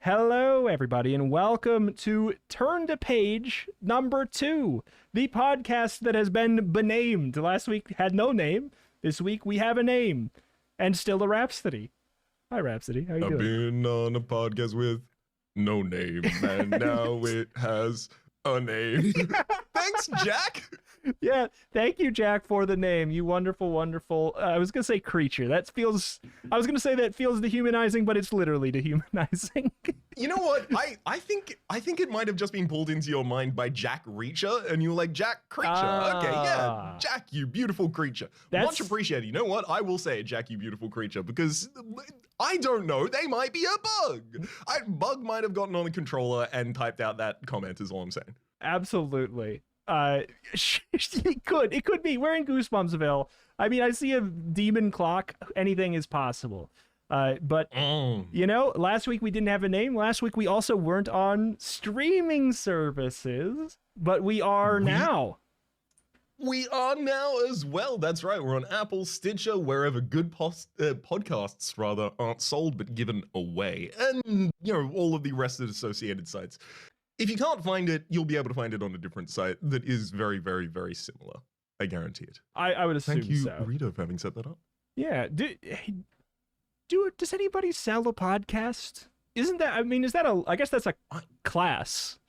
Hello, everybody, and welcome to Turn to Page number 2, the podcast that has been benamed. Last week had no name. This week we have a name, and still a Rhapsody. Hi, Rhapsody. How you I've doing? been on a podcast with no name, and now it has a name. Thanks, Jack. Yeah, thank you, Jack, for the name. You wonderful, wonderful. I was gonna say creature. That feels. I was gonna say that feels dehumanizing, but it's literally dehumanizing. You know what? I think it might have just been pulled into your mind by Jack Reacher, and you were like, Jack Creature. Okay, yeah, Jack, you beautiful creature. Much appreciated. You know what? I will say, Jack, you beautiful creature, because I don't know. They might be a bug. Bug might have gotten on the controller and typed out that comment. Is all I'm saying. Absolutely. It could be. We're in Goosebumpsville. I mean, I see a demon clock. Anything is possible. But you know, last week we didn't have a name. Last week we also weren't on streaming services, but we are now. We are now as well. That's right. We're on Apple, Stitcher, wherever good podcasts rather aren't sold but given away, and you know, all of the rest of the associated sites. If you can't find it, you'll be able to find it on a different site that is very, very, very similar. I guarantee it. I would assume so. Thank you, Rita, for having set that up. Yeah. Does anybody sell a podcast? Isn't that? I mean, is that a? I guess that's a class.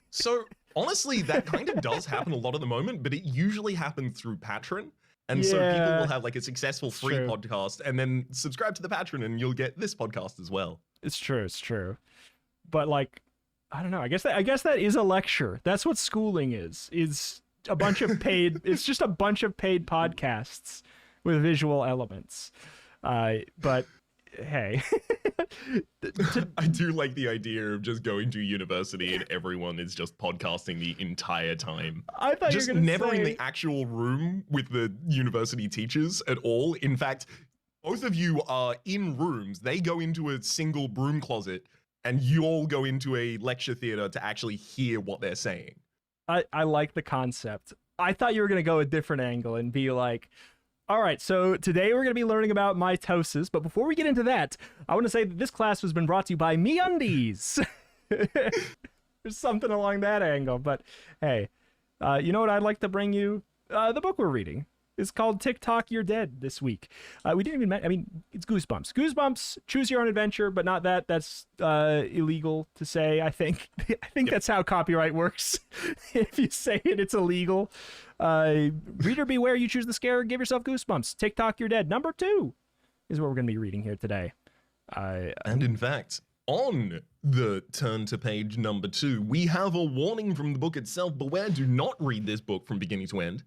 So honestly, that kind of does happen a lot at the moment, but it usually happens through Patreon. And so people will have like a successful free podcast and then subscribe to the Patreon and you'll get this podcast as well. It's true. But like, I don't know. I guess that is a lecture. That's what schooling is a bunch of paid. It's just a bunch of paid podcasts with visual elements. But hey, I do like the idea of just going to university and everyone is just podcasting the entire time. I thought just you were gonna never say... in the actual room with the university teachers at all. In fact, both of you are in rooms. They go into a single broom closet. And you all go into a lecture theater to actually hear what they're saying. I like the concept. I thought you were going to go a different angle and be like, all right, so today we're going to be learning about mitosis. But before we get into that, I want to say that this class has been brought to you by MeUndies. There's something along that angle. But hey, you know what I'd like to bring you? The book we're reading. It's called Tock, You're Dead this week. We didn't even I mean, it's Goosebumps. Goosebumps, choose your own adventure, but not that. That's illegal to say, I think. I think that's how copyright works. If you say it, it's illegal. Reader beware, you choose the scare, give yourself goosebumps. Tock, You're Dead. Number 2 is what we're going to be reading here today. And in fact, on the turn to page number 2, we have a warning from the book itself. Beware, do not read this book from beginning to end.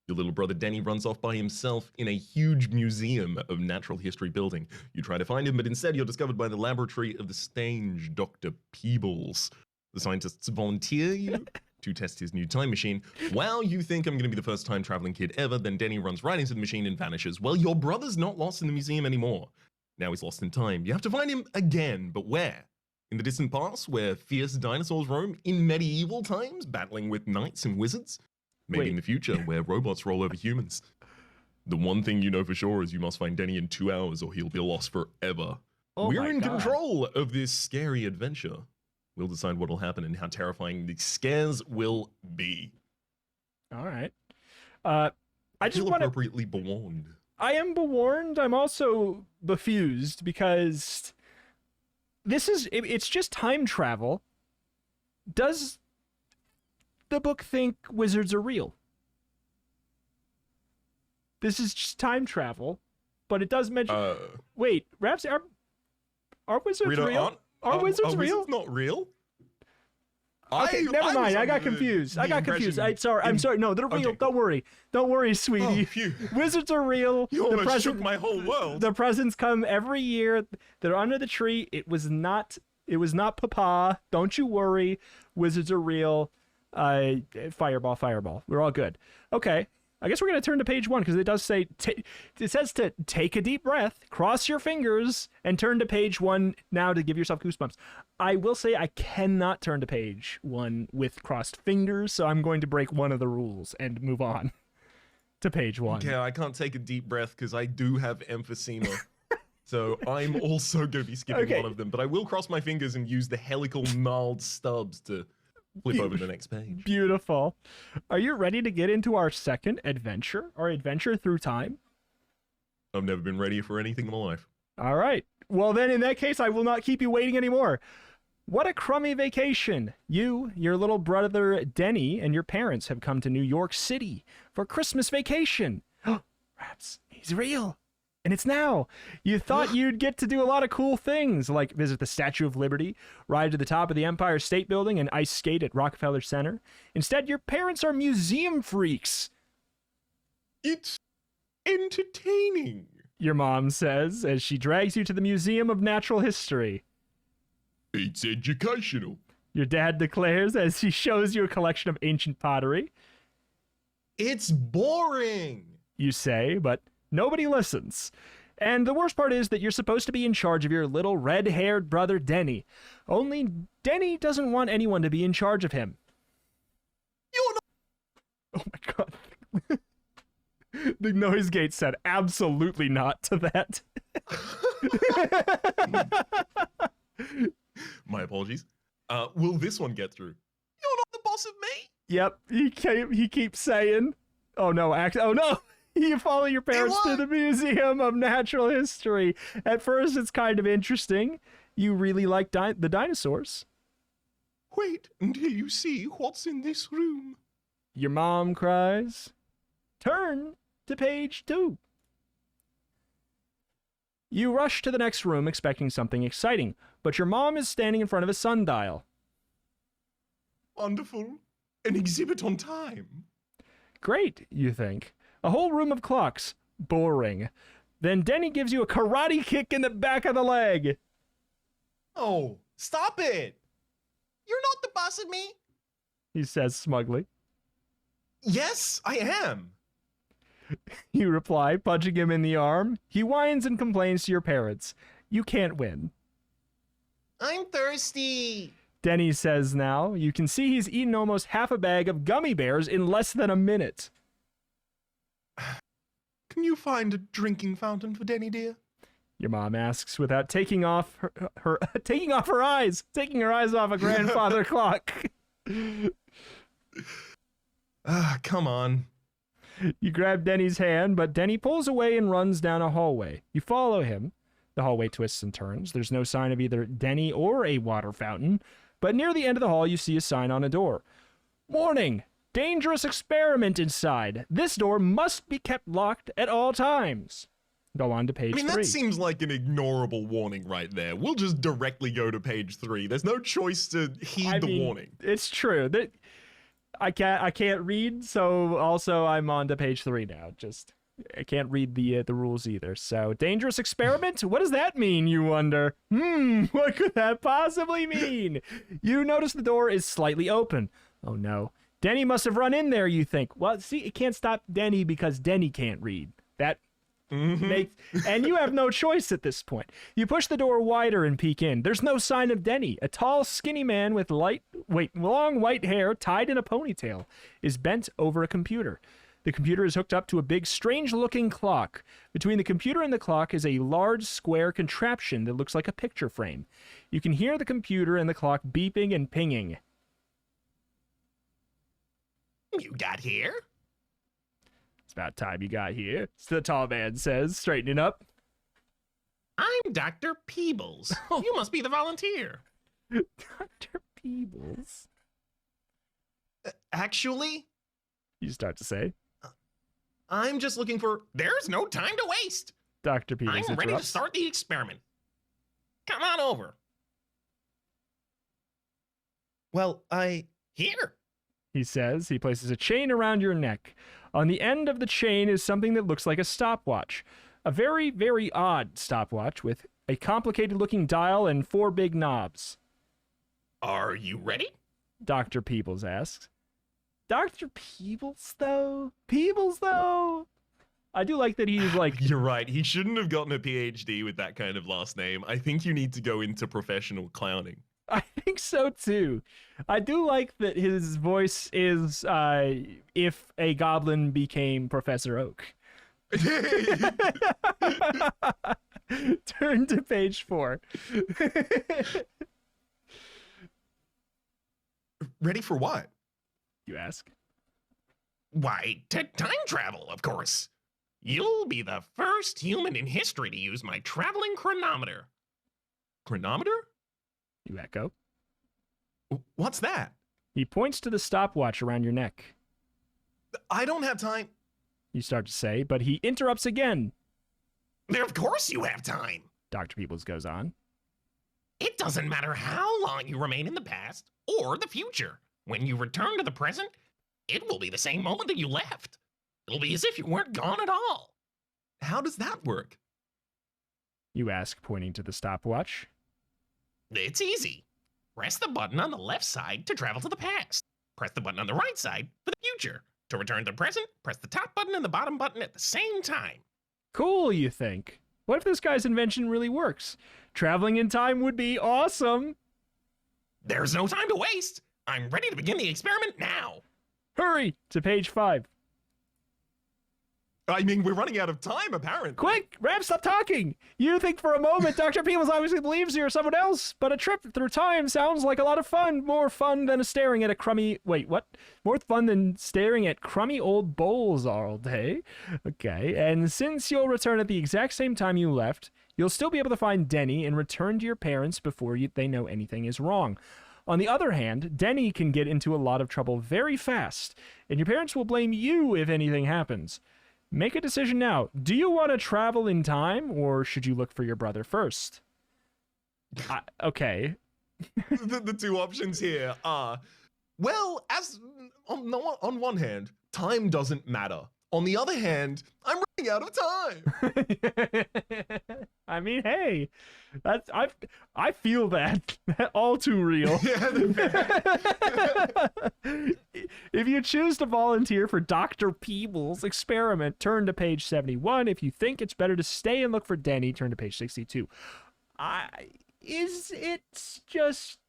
Your little brother Denny runs off by himself in a huge museum of natural history building. You try to find him, but instead you're discovered by the laboratory of the strange Dr. Peebles. The scientists volunteer you to test his new time machine. Wow, you think I'm going to be the first time traveling kid ever, then Denny runs right into the machine and vanishes. Well, your brother's not lost in the museum anymore. Now he's lost in time. You have to find him again, but where? In the distant past, where fierce dinosaurs roam? In medieval times, battling with knights and wizards? Maybe in the future, where robots roll over humans. The one thing you know for sure is you must find Denny in 2 hours or he'll be lost forever. We're in control of this scary adventure. We'll decide what will happen and how terrifying the scares will be. All right. I just feel appropriately bewarned. I am bewarned. I'm also befused because it's just time travel. Does the book think wizards are real? This is just time travel, but it does mention. Wait, Rhapsody, are wizards real? Are wizards real? Wizards not real? Okay, never mind. I got confused. I'm sorry. No, they're real. Okay. Don't worry, sweetie. Wizards are real. You almost shook my whole world. The presents come every year. They're under the tree. It was not Papa. Don't you worry. Wizards are real. Fireball. We're all good. Okay. I guess we're going to turn to page 1 because it does say, it says to take a deep breath, cross your fingers, and turn to page 1 now to give yourself goosebumps. I will say I cannot turn to page 1 with crossed fingers, so I'm going to break one of the rules and move on to page 1. Yeah, I can't take a deep breath because I do have emphysema. So I'm also going to be skipping one of them, but I will cross my fingers and use the helical gnarled stubs to flip over the next page. Beautiful. Are you ready to get into our second adventure, our adventure through time? I've never been ready for anything in my life. All right. Well, then in that case, I will not keep you waiting anymore. What a crummy vacation. You, your little brother Denny, and your parents have come to New York City for Christmas vacation. Raps, he's real. And it's now. You thought you'd get to do a lot of cool things, like visit the Statue of Liberty, ride to the top of the Empire State Building, and ice skate at Rockefeller Center. Instead, your parents are museum freaks. It's entertaining, your mom says as she drags you to the Museum of Natural History. It's educational, your dad declares as he shows you a collection of ancient pottery. It's boring, you say, but nobody listens. And the worst part is that you're supposed to be in charge of your little red-haired brother Denny. Only Denny doesn't want anyone to be in charge of him. You're not... Oh my god. The noise gate said absolutely not to that. My apologies. Will this one get through? You're not the boss of me. Yep, he keeps saying, oh no, oh no. You follow your parents to the Museum of Natural History. At first, it's kind of interesting. You really like the dinosaurs. Wait until you see what's in this room, your mom cries. Turn to page 2. You rush to the next room expecting something exciting, but your mom is standing in front of a sundial. Wonderful. An exhibit on time. Great, you think. A whole room of clocks. Boring. Then Denny gives you a karate kick in the back of the leg. Oh, stop it. You're not the boss of me, he says smugly. Yes, I am. You reply, punching him in the arm. He whines and complains to your parents. You can't win. I'm thirsty, Denny says now. You can see he's eaten almost half a bag of gummy bears in less than a minute. Can you find a drinking fountain for Denny, dear? Your mom asks without taking off her eyes off a grandfather clock. Come on. You grab Denny's hand, but Denny pulls away and runs down a hallway. You follow him. The hallway twists and turns. There's no sign of either Denny or a water fountain, but near the end of the hall you see a sign on a door. Warning! Dangerous experiment inside. This door must be kept locked at all times. Go on to page 3. That seems like an ignorable warning right there. We'll just directly go to page 3. There's no choice to heed the warning. It's true. I can't read, so also I'm on to page 3 now. I can't read the rules either. So, dangerous experiment? What does that mean, you wonder? What could that possibly mean? You notice the door is slightly open. Oh no. Denny must have run in there, you think. Well, see, it can't stop Denny because Denny can't read. That makes... And you have no choice at this point. You push the door wider and peek in. There's no sign of Denny. A tall, skinny man with long white hair tied in a ponytail is bent over a computer. The computer is hooked up to a big, strange-looking clock. Between the computer and the clock is a large, square contraption that looks like a picture frame. You can hear the computer and the clock beeping and pinging. You got here? It's about time you got here, the tall man says, straightening up. I'm Dr. Peebles. You must be the volunteer. Dr. Peebles? Actually? You start to say. I'm just looking for... There's no time to waste. Dr. Peebles interrupts. I'm ready to start the experiment. Come on over. Well, Here. He says. He places a chain around your neck. On the end of the chain is something that looks like a stopwatch. A very, very odd stopwatch with a complicated-looking dial and 4 big knobs. Are you ready? Dr. Peebles asks. Dr. Peebles, though? Peebles, though? I do like that he's like... You're right. He shouldn't have gotten a PhD with that kind of last name. I think you need to go into professional clowning. I think so, too. I do like that his voice is if a goblin became Professor Oak. Turn to page 4. Ready for what? You ask. Why, to time travel, of course. You'll be the first human in history to use my traveling chronometer. Chronometer? You echo. What's that? He points to the stopwatch around your neck. I don't have time. You start to say, but he interrupts again. Of course you have time. Dr. Peebles goes on. It doesn't matter how long you remain in the past or the future. When you return to the present, it will be the same moment that you left. It'll be as if you weren't gone at all. How does that work? You ask, pointing to the stopwatch. It's easy. Press the button on the left side to travel to the past. Press the button on the right side for the future. To return to the present, press the top button and the bottom button at the same time. Cool, you think. What if this guy's invention really works? Traveling in time would be awesome. There's no time to waste. I'm ready to begin the experiment now. Hurry to page 5. I mean, we're running out of time, apparently. Quick, Rap, stop talking! You think for a moment Dr. Peebles obviously believes you're someone else, but a trip through time sounds like a lot of fun. More fun than staring at a crummy... Wait, what? More fun than staring at crummy old bowls all day? Okay, and since you'll return at the exact same time you left, you'll still be able to find Denny and return to your parents before they know anything is wrong. On the other hand, Denny can get into a lot of trouble very fast, and your parents will blame you if anything happens. Make a decision now. Do you want to travel in time, or should you look for your brother first? Okay. The two options here are, well, as on one hand, time doesn't matter. On the other hand, I'm running out of time. I mean, hey, that's I feel that all too real. If you choose to volunteer for Dr. Peebles' experiment, turn to page 71. If you think it's better to stay and look for Denny, turn to page 62. Is it just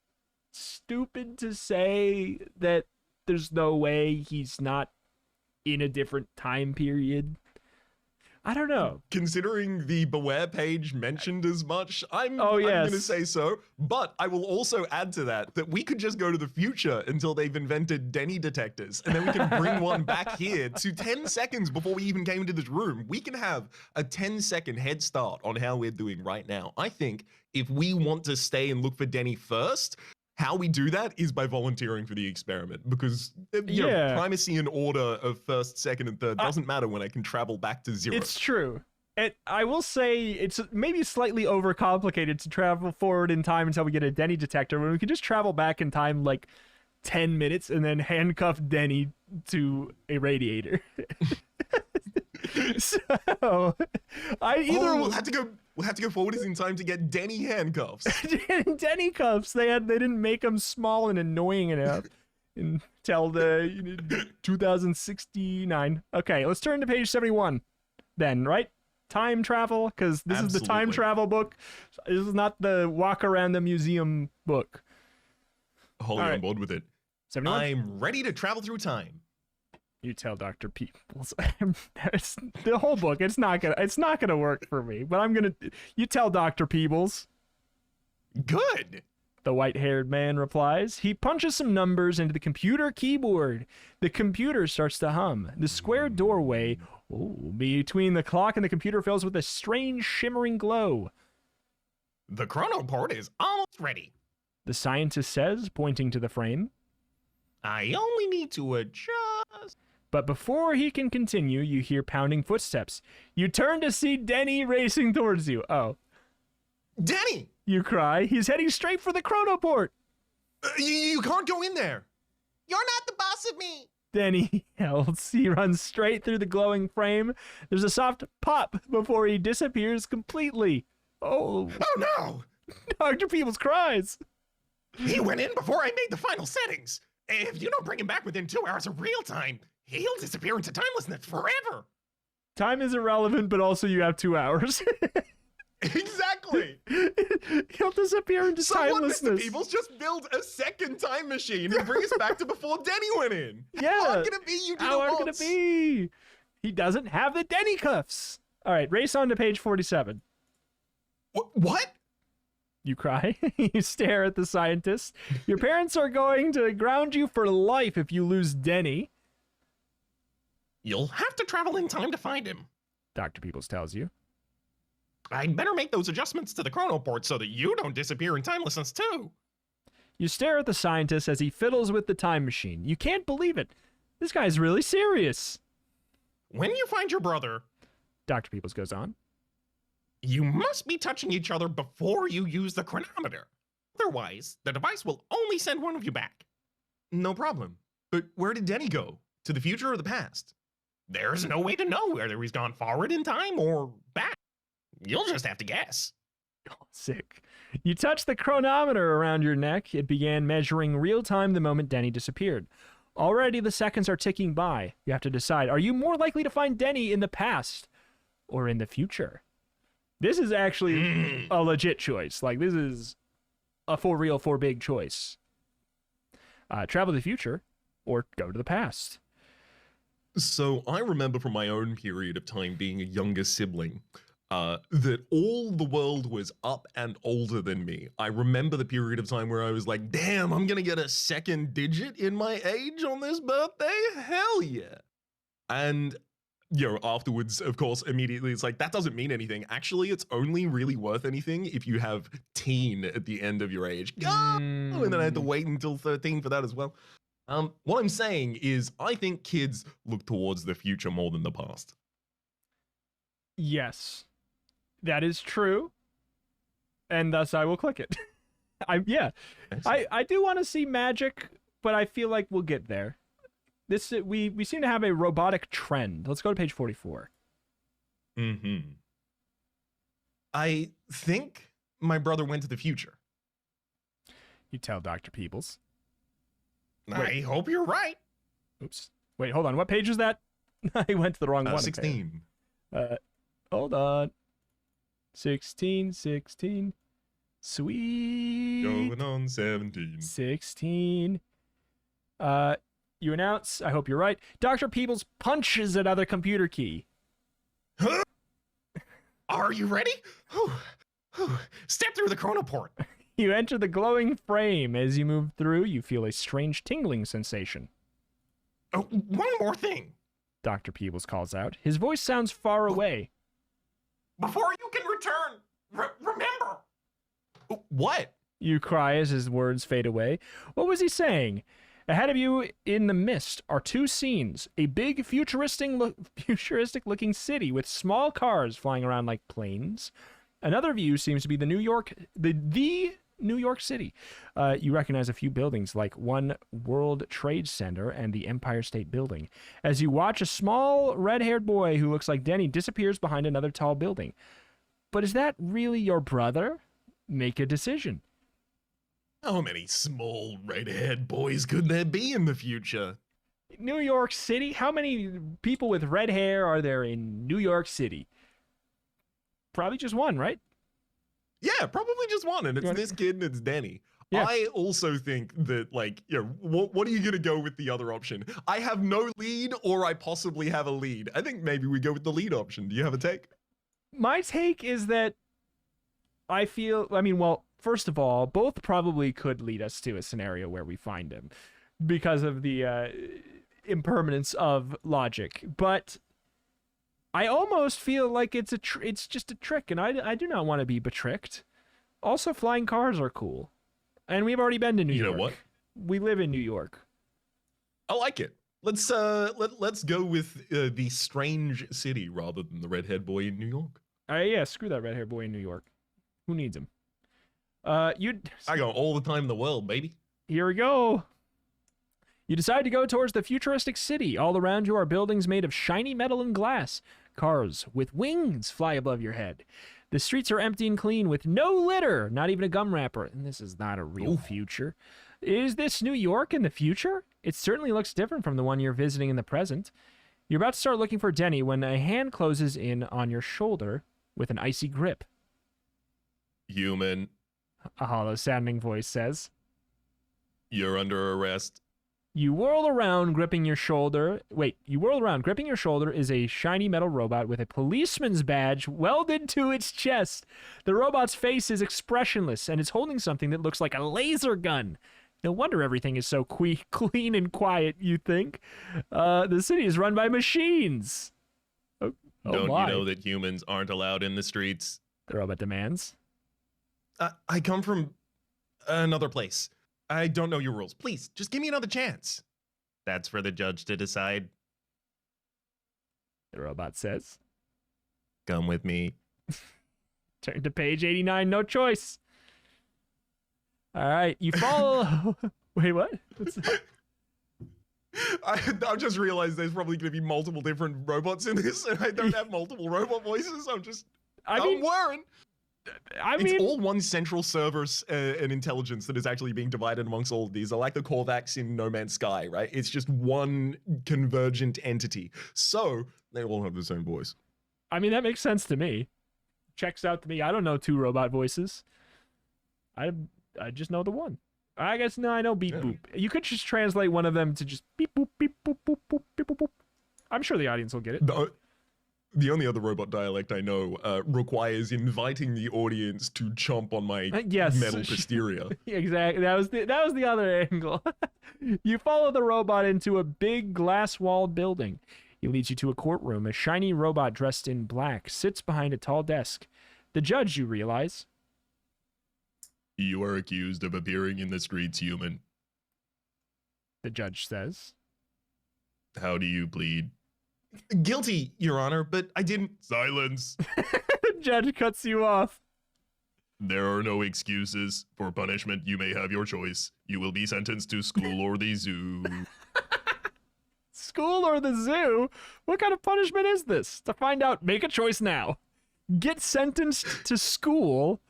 stupid to say that there's no way he's not in a different time period? I don't know. Considering the Beware page mentioned as much, I'm going to say so. But I will also add to that we could just go to the future until they've invented Denny detectors. And then we can bring one back here to 10 seconds before we even came into this room. We can have a 10-second head start on how we're doing right now. I think if we want to stay and look for Denny first, how we do that is by volunteering for the experiment, because you know, primacy and order of first, second, and third doesn't matter when I can travel back to 0. It's true. And I will say it's maybe slightly overcomplicated to travel forward in time until we get a Denny detector, when we can just travel back in time like 10 minutes and then handcuff Denny to a radiator. So we'll have to go forward in time to get Denny handcuffs. Denny cuffs. They didn't make them small and annoying enough until the 2069. Okay, let's turn to page 71 then, right? Time travel, because this is the time travel book. This is not the walk around the museum book. Wholly on board with it. 71? I'm ready to travel through time. You tell Dr. Peebles. The whole book, it's not gonna work for me, but you tell Dr. Peebles. Good. The white-haired man replies. He punches some numbers into the computer keyboard. The computer starts to hum. The square doorway between the clock and the computer fills with a strange shimmering glow. The chronoport is almost ready. The scientist says, pointing to the frame. I only need to adjust. But before he can continue, you hear pounding footsteps. You turn to see Denny racing towards you. Oh. Denny! You cry. He's heading straight for the chronoport. You can't go in there. You're not the boss of me. Denny yells. He runs straight through the glowing frame. There's a soft pop before he disappears completely. Oh. Oh no! Dr. Peebles cries. He went in before I made the final settings. If you don't bring him back within 2 hours of real time, he'll disappear into timelessness forever. Time is irrelevant, but also you have 2 hours. Exactly. He'll disappear into timelessness. Mr. Peebles, just build a second time machine and bring us back to before Denny went in. Yeah. How hard can it be? You did How it hard once. can it be? He doesn't have the Denny cuffs. All right, race on to page 47. What? You cry. You stare at the scientist. Your parents are going to ground you for life if you lose Denny, You'll have to travel in time to find him. Dr. Peoples tells you. I'd better make those adjustments to the chronoport so that you don't disappear in timelessness too. You stare at the scientist as he fiddles with the time machine. You can't believe it. This guy's really serious. When you find your brother, Dr. Peoples goes on. you must be touching each other before you use the chronometer. Otherwise, the device will only send one of you back. No problem. But where did Denny go? To the future or the past? There's no way to know whether he's gone forward in time or back. You'll just have to guess. Oh, sick. You touch the chronometer around your neck. It began measuring real time the moment Denny disappeared. Already the seconds are ticking by. You have to decide, are you more likely to find Denny in the past or in the future? This is actually a legit choice. Like, this is a for real, for big choice. Travel to the future or go to the past. So I remember from my own period of time being a younger sibling, that all the world was up and older than me. I remember the period of time where I was like, damn, I'm gonna get a second digit in my age on this birthday? Hell yeah. And, you know, afterwards, of course, immediately it's like, that doesn't mean anything. Actually, it's only really worth anything if you have teen at the end of your age. And then I had to wait until 13 for that as well. What I'm saying is, I think kids look towards the future more than the past. Yes, that is true. And thus I will click it. I do want to see magic, but I feel like we'll get there. This we seem to have a robotic trend. Let's go to page 44. I think my brother went to the future. You tell Dr. Peoples. I hope you're right. Oops. Wait, hold on. What page is that? I went to the wrong one. 16. Hold on. 16. Sweet. Going on 17. 16. You announce, I hope you're right. Dr. Peoples punches another computer key. Huh? Are you ready? Step through the chronoport. You enter the glowing frame. As you move through, you feel a strange tingling sensation. Oh, one more thing. Dr. Peebles calls out. His voice sounds far away. Before you can return, remember. What? You cry as his words fade away. What was he saying? Ahead of you in the mist are two scenes. A big futuristic-looking city with small cars flying around like planes. Another view seems to be the New York City. You recognize a few buildings like One World Trade Center and the Empire State Building. As you watch, a small red-haired boy who looks like Denny disappears behind another tall building. But is that really your brother? Make a decision. How many small red-haired boys could there be in the future? New York City? How many people with red hair are there in New York City? Probably just one, right? Yeah, probably just one, and it's this kid and it's Denny. Yeah. I also think that, like, you know, what are you going to go with the other option? I have no lead, or I possibly have a lead. I think maybe we go with the lead option. Do you have a take? My take is that well, first of all, both probably could lead us to a scenario where we find him because of the impermanence of logic. But I almost feel like it's just a trick, and I do not want to be betricked. Also, flying cars are cool. And we've already been to New York. You know what? We live in New York. I like it. Let's go with the strange city rather than the redhead boy in New York. Yeah, screw that red-haired boy in New York. Who needs him? I go all the time in the world, baby. Here we go. You decide to go towards the futuristic city. All around you are buildings made of shiny metal and glass. Cars with wings fly above your head. The streets are empty and clean with no litter, not even a gum wrapper. And this is not a real future. Is this New York in the future? It certainly looks different from the one you're visiting in the present. You're about to start looking for Denny when a hand closes in on your shoulder with an icy grip. Human. A hollow-sounding voice says. You're under arrest. You whirl around, gripping your shoulder. Wait, you whirl around, gripping your shoulder is a shiny metal robot with a policeman's badge welded to its chest. The robot's face is expressionless, and it's holding something that looks like a laser gun. No wonder everything is so clean and quiet, you think. The city is run by machines. Don't my. you know that humans aren't allowed in the streets? The robot demands. I come from another place. I don't know your rules. Please, just give me another chance. That's for the judge to decide. The robot says. Come with me. Turn to page 89, no choice. All right, you follow... Wait, what? What's that? I just realized there's probably going to be multiple different robots in this, and I don't have multiple robot voices. I'm worrying. It's all one central server and intelligence that is actually being divided amongst all of these. I like the Korvax in No Man's Sky, right? It's just one convergent entity. So they all have the same voice. I mean, that makes sense to me. Checks out to me. I don't know 2 robot voices. I just know the one. I guess, no, I know beep boop. You could just translate one of them to just beep boop, beep boop, boop boop, beep boop, boop. I'm sure the audience will get it. The only other robot dialect I know requires inviting the audience to chomp on my metal posterior. Exactly. That was the other angle. You follow the robot into a big glass-walled building. He leads you to a courtroom. A shiny robot dressed in black sits behind a tall desk. The judge, you realize. You are accused of appearing in the streets, human. The judge says. How do you plead? Guilty, Your Honor, but I didn't. Silence. The judge cuts you off. There are no excuses. For punishment, you may have your choice. You will be sentenced to school or the zoo. School or the zoo? What kind of punishment is this? To find out, make a choice now. Get sentenced to school,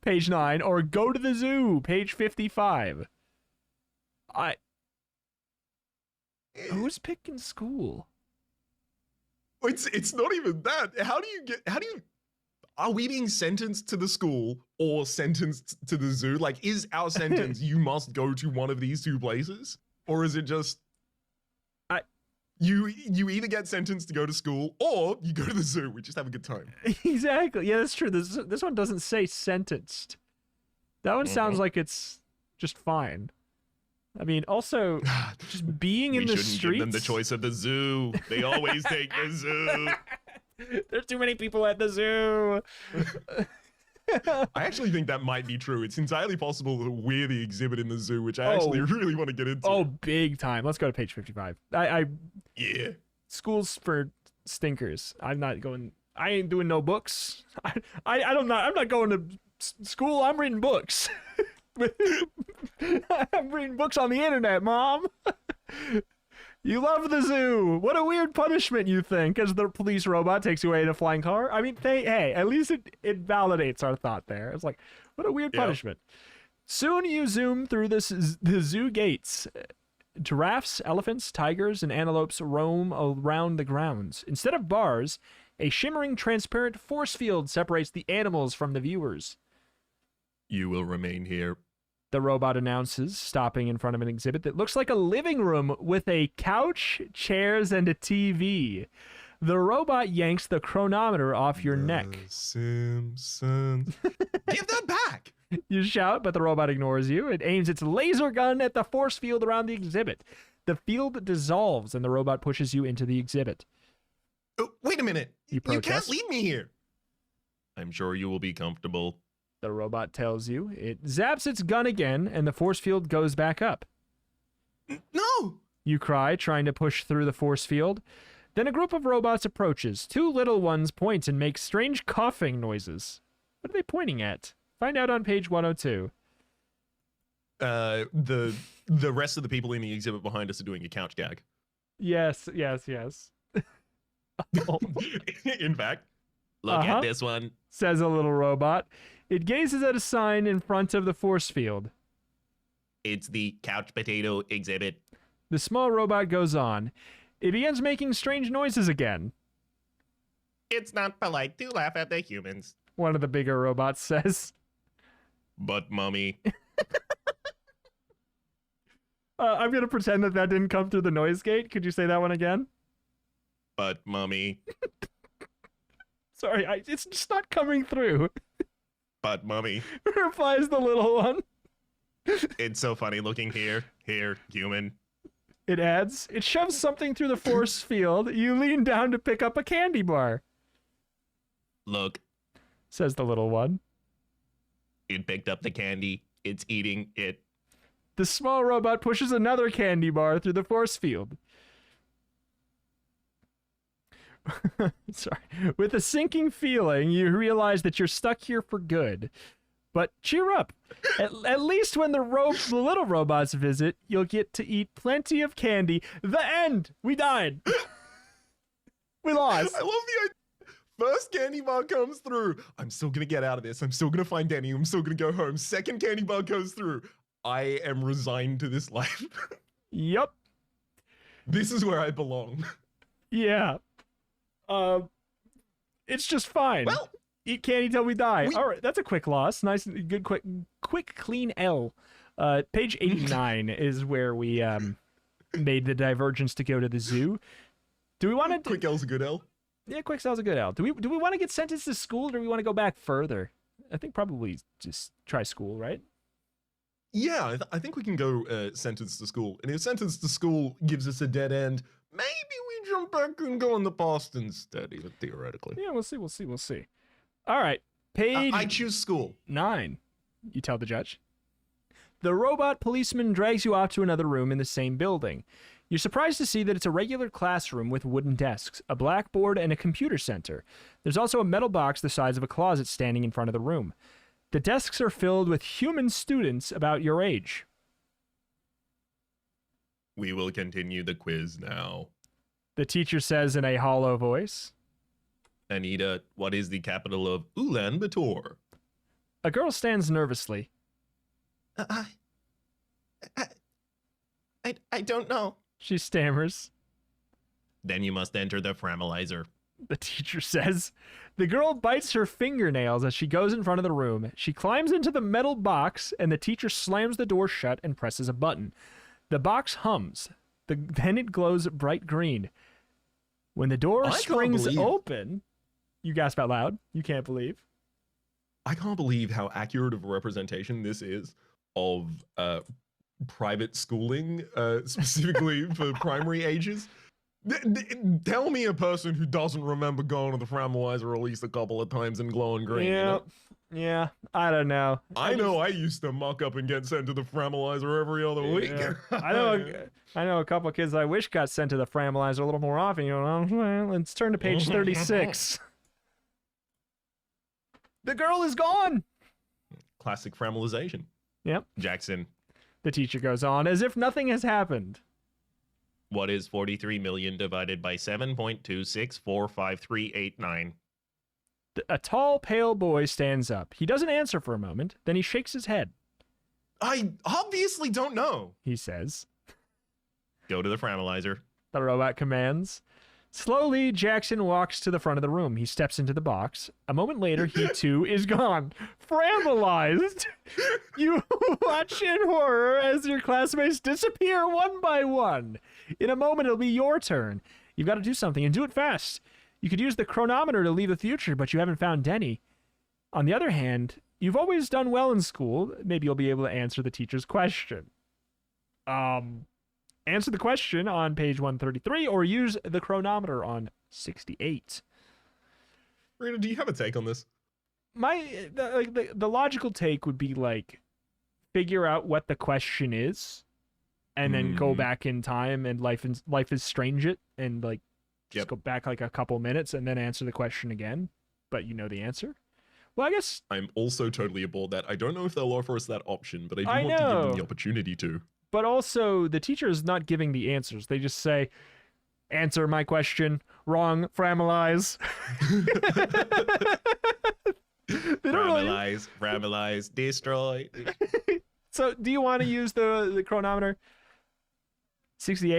page 9, or go to the zoo, page 55. Who's picking school? It's not even that. Are we being sentenced to the school or sentenced to the zoo? Like, is our sentence you must go to one of these 2 places? Or is it just you either get sentenced to go to school or you go to the zoo. We just have a good time. Exactly. Yeah, that's true. This one doesn't say sentenced. That one sounds like it's just fine. I mean, also, just being in the streets. We shouldn't give them the choice of the zoo. They always take the zoo. There's too many people at the zoo. I actually think that might be true. It's entirely possible that we're the exhibit in the zoo, which I actually really want to get into. Oh, big time. Let's go to page 55. Yeah. Schools for stinkers. I ain't doing no books. I'm not going to school. I'm reading books. I'm reading books on the internet, Mom. You love the zoo. What a weird punishment, you think, as the police robot takes you away in a flying car. I mean, hey, at least it validates our thought there. It's like, what a weird punishment. Soon you zoom through the zoo gates. Giraffes, elephants, tigers, and antelopes roam around the grounds. Instead of bars, a shimmering transparent force field separates the animals from the viewers. You will remain here, the robot announces, stopping in front of an exhibit that looks like a living room with a couch, chairs, and a TV. The robot yanks the chronometer off your neck. Simpsons. Give that back! You shout, but the robot ignores you. It aims its laser gun at the force field around the exhibit. The field dissolves, and the robot pushes you into the exhibit. Wait a minute. You can't leave me here. I'm sure you will be comfortable. The robot tells you. It zaps its gun again, and the force field goes back up. No! You cry, trying to push through the force field. Then a group of robots approaches. 2 little ones point and make strange coughing noises. What are they pointing at? Find out on page 102. The rest of the people in the exhibit behind us are doing a couch gag. Yes. Oh. In fact, look at this one, says a little robot. It gazes at a sign in front of the force field. It's the couch potato exhibit. The small robot goes on. It begins making strange noises again. It's not polite to laugh at the humans. One of the bigger robots says. But, Mummy. I'm going to pretend that didn't come through the noise gate. Could you say that one again? But, Mummy. Sorry, it's just not coming through. But, Mummy. Replies the little one. It's so funny looking here, human. It adds, it shoves something through the force field. You lean down to pick up a candy bar. Look. Says the little one. It picked up the candy. It's eating it. The small robot pushes another candy bar through the force field. Sorry. With a sinking feeling, you realize that you're stuck here for good. But cheer up. At least when the little robots visit, you'll get to eat plenty of candy. The end! We died. We lost. I love the idea. First candy bar comes through. I'm still going to get out of this. I'm still going to find Denny. I'm still going to go home. Second candy bar goes through. I am resigned to this life. Yep. This is where I belong. Yeah. It's just fine. Well, eat candy till we die. All right, that's a quick loss. Nice, good, quick, clean L. Page 89 is where we made the divergence to go to the zoo. Do we want to? Quick L's a good L. Yeah, quick L's a good L. Do we want to get sentenced to school, or do we want to go back further? I think probably just try school, right? Yeah, I think we can go sentence to school. And if sentence to school gives us a dead end, maybe we jump back and go in the past instead, even theoretically. Yeah, we'll see. All right, page I choose school. 9. You tell the judge. The robot policeman drags you off to another room in the same building. You're surprised to see that it's a regular classroom with wooden desks, a blackboard, and a computer center. There's also a metal box the size of a closet standing in front of the room. The desks are filled with human students about your age. We will continue the quiz now. The teacher says in a hollow voice. Anita, what is the capital of Ulaanbaatar? A girl stands nervously. I don't know. She stammers. Then you must enter the Framalizer. The teacher says. The girl bites her fingernails as she goes in front of the room. She climbs into the metal box, and the teacher slams the door shut and presses a button. The box hums. Then it glows bright green. When the door springs open, you gasp out loud. You can't believe. I can't believe how accurate of a representation this is of private schooling, specifically for primary ages. Tell me a person who doesn't remember going to the Framalizer at least a couple of times in glowing green. Yeah, you know? Yeah. I don't know. I know I used to muck up and get sent to the Framalizer every other week. Yeah. I know a couple of kids I wish got sent to the Framalizer a little more often. You know, well, let's turn to page 36. The girl is gone. Classic Framalization. Yep. Jackson. The teacher goes on as if nothing has happened. What is 43 million divided by 7.2645389? A tall, pale boy stands up. He doesn't answer for a moment. Then he shakes his head. I obviously don't know, he says. Go to the Framalizer. The robot commands. Slowly, Jackson walks to the front of the room. He steps into the box. A moment later, he too is gone. Framalized. You watch in horror as your classmates disappear one by one. In a moment, it'll be your turn. You've got to do something, and do it fast. You could use the chronometer to leave the future, but you haven't found Denny. On the other hand, you've always done well in school. Maybe you'll be able to answer the teacher's question. Answer the question on page 133 or use the chronometer on 68. Rita, do you have a take on this? The logical take would be like figure out what the question is and then go back in time and life is strange it and like just go back like a couple minutes and then answer the question again, but you know the answer. Well, I guess I'm also totally aboard that. I don't know if they'll offer us that option, but I do want to give them the opportunity to. But also, the teacher is not giving the answers. They just say, answer my question. Wrong. Framalize. Framalize, destroy. So, do you want to use the chronometer? 68?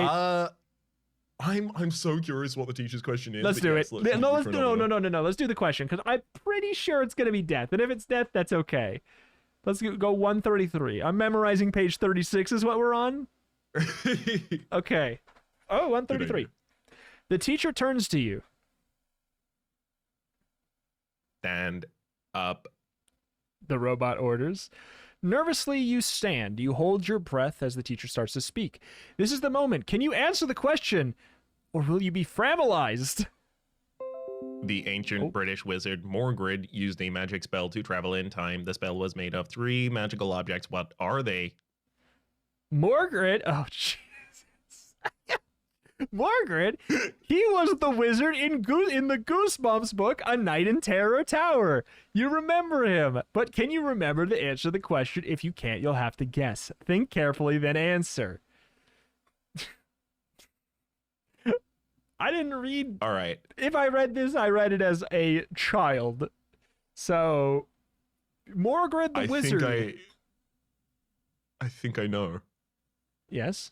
I'm so curious what the teacher's question is. Let's do it. No. Let's do the question, because I'm pretty sure it's going to be death. And if it's death, that's okay. Let's go 133. I'm memorizing page 36 is what we're on. Okay. Oh, 133. The teacher turns to you. Stand up. The robot orders. Nervously, you stand. You hold your breath as the teacher starts to speak. This is the moment. Can you answer the question, or will you be framalized? The ancient British wizard Morgrid used a magic spell to travel in time. The spell was made of 3 magical objects. What are they? Morgrid? Oh, Jesus. Morgrid? He was the wizard in the Goosebumps book, A Night in Terror Tower. You remember him. But can you remember to answer the question? If you can't, you'll have to guess. Think carefully, then answer. I didn't read... All right. If I read this, I read it as a child. So, Morgrid the wizard... I think I know. Yes?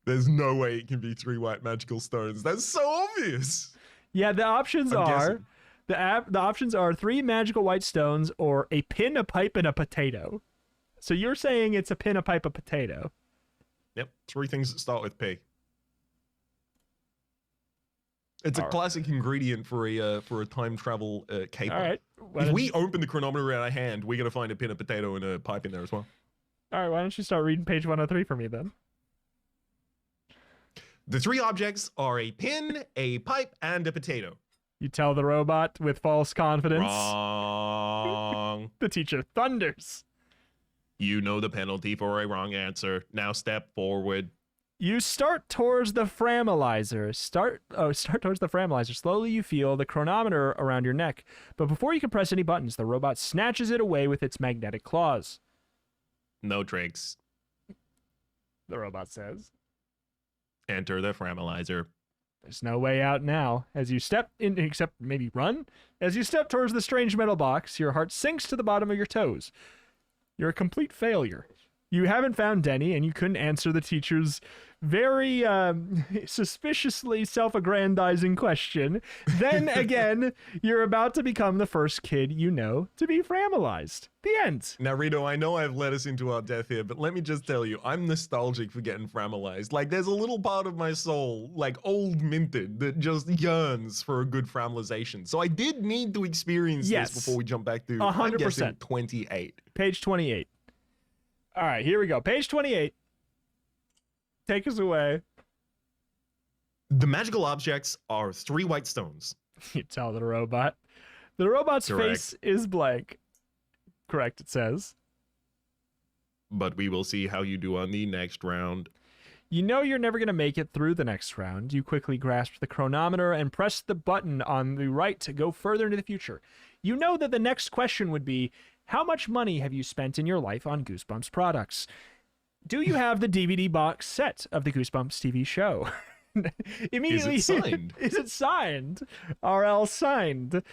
There's no way it can be 3 white magical stones. That's so obvious. Yeah, the options are... The options are 3 magical white stones or a pin, a pipe, and a potato. So you're saying it's a pin, a pipe, a potato. Yep. 3 things that start with P. It's a classic ingredient for a time travel caper. All right. If we open the chronometer in our hand, we're going to find a pin, a potato, and a pipe in there as well. All right, why don't you start reading page 103 for me then? The 3 objects are a pin, a pipe, and a potato. You tell the robot with false confidence. Wrong. The teacher thunders. You know the penalty for a wrong answer. Now step forward. You start towards the framalizer. Start towards the framalizer. Slowly you feel the chronometer around your neck. But before you can press any buttons, the robot snatches it away with its magnetic claws. No tricks. The robot says. Enter the framalizer. There's no way out now. As you step in, except maybe run. As you step towards the strange metal box, your heart sinks to the bottom of your toes. You're a complete failure. You haven't found Denny, and you couldn't answer the teacher's very suspiciously self-aggrandizing question. Then again, you're about to become the first kid you know to be framalized. The end. Now, Rito, I know I've led us into our death here, but let me just tell you, I'm nostalgic for getting framalized. Like, there's a little part of my soul, like old minted, that just yearns for a good framalization. So I did need to experience this before we jump back to 100%. I'm guessing 28. Page 28. All right, here we go. Page 28. Take us away. The magical objects are 3 white stones. You tell the robot. The robot's face is blank. Correct, it says. But we will see how you do on the next round. You know you're never going to make it through the next round. You quickly grasp the chronometer and press the button on the right to go further into the future. You know that the next question would be, how much money have you spent in your life on Goosebumps products? Do you have the DVD box set of the Goosebumps TV show? Immediately, is it signed? Is it signed? RL signed.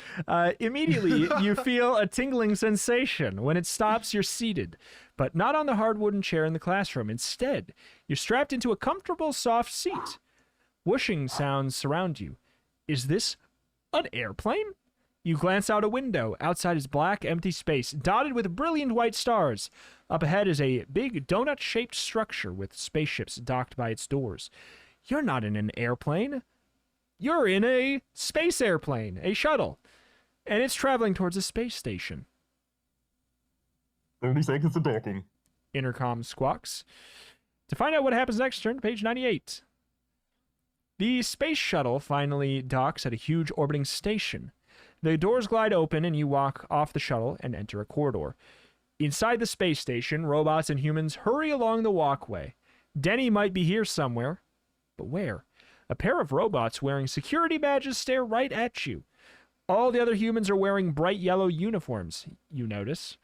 Immediately, you feel a tingling sensation. When it stops, you're seated, but not on the hard wooden chair in the classroom. Instead, you're strapped into a comfortable, soft seat. Whooshing sounds surround you. Is this an airplane? You glance out a window. Outside is black, empty space, dotted with brilliant white stars. Up ahead is a big donut-shaped structure with spaceships docked by its doors. You're not in an airplane. You're in a space airplane, a shuttle, and it's traveling towards a space station. 30 seconds of docking. Intercom squawks. To find out what happens next, turn to page 98. The space shuttle finally docks at a huge orbiting station. The doors glide open and you walk off the shuttle and enter a corridor. Inside the space station, robots and humans hurry along the walkway. Denny might be here somewhere, but where? A pair of robots wearing security badges stare right at you. All the other humans are wearing bright yellow uniforms, you notice.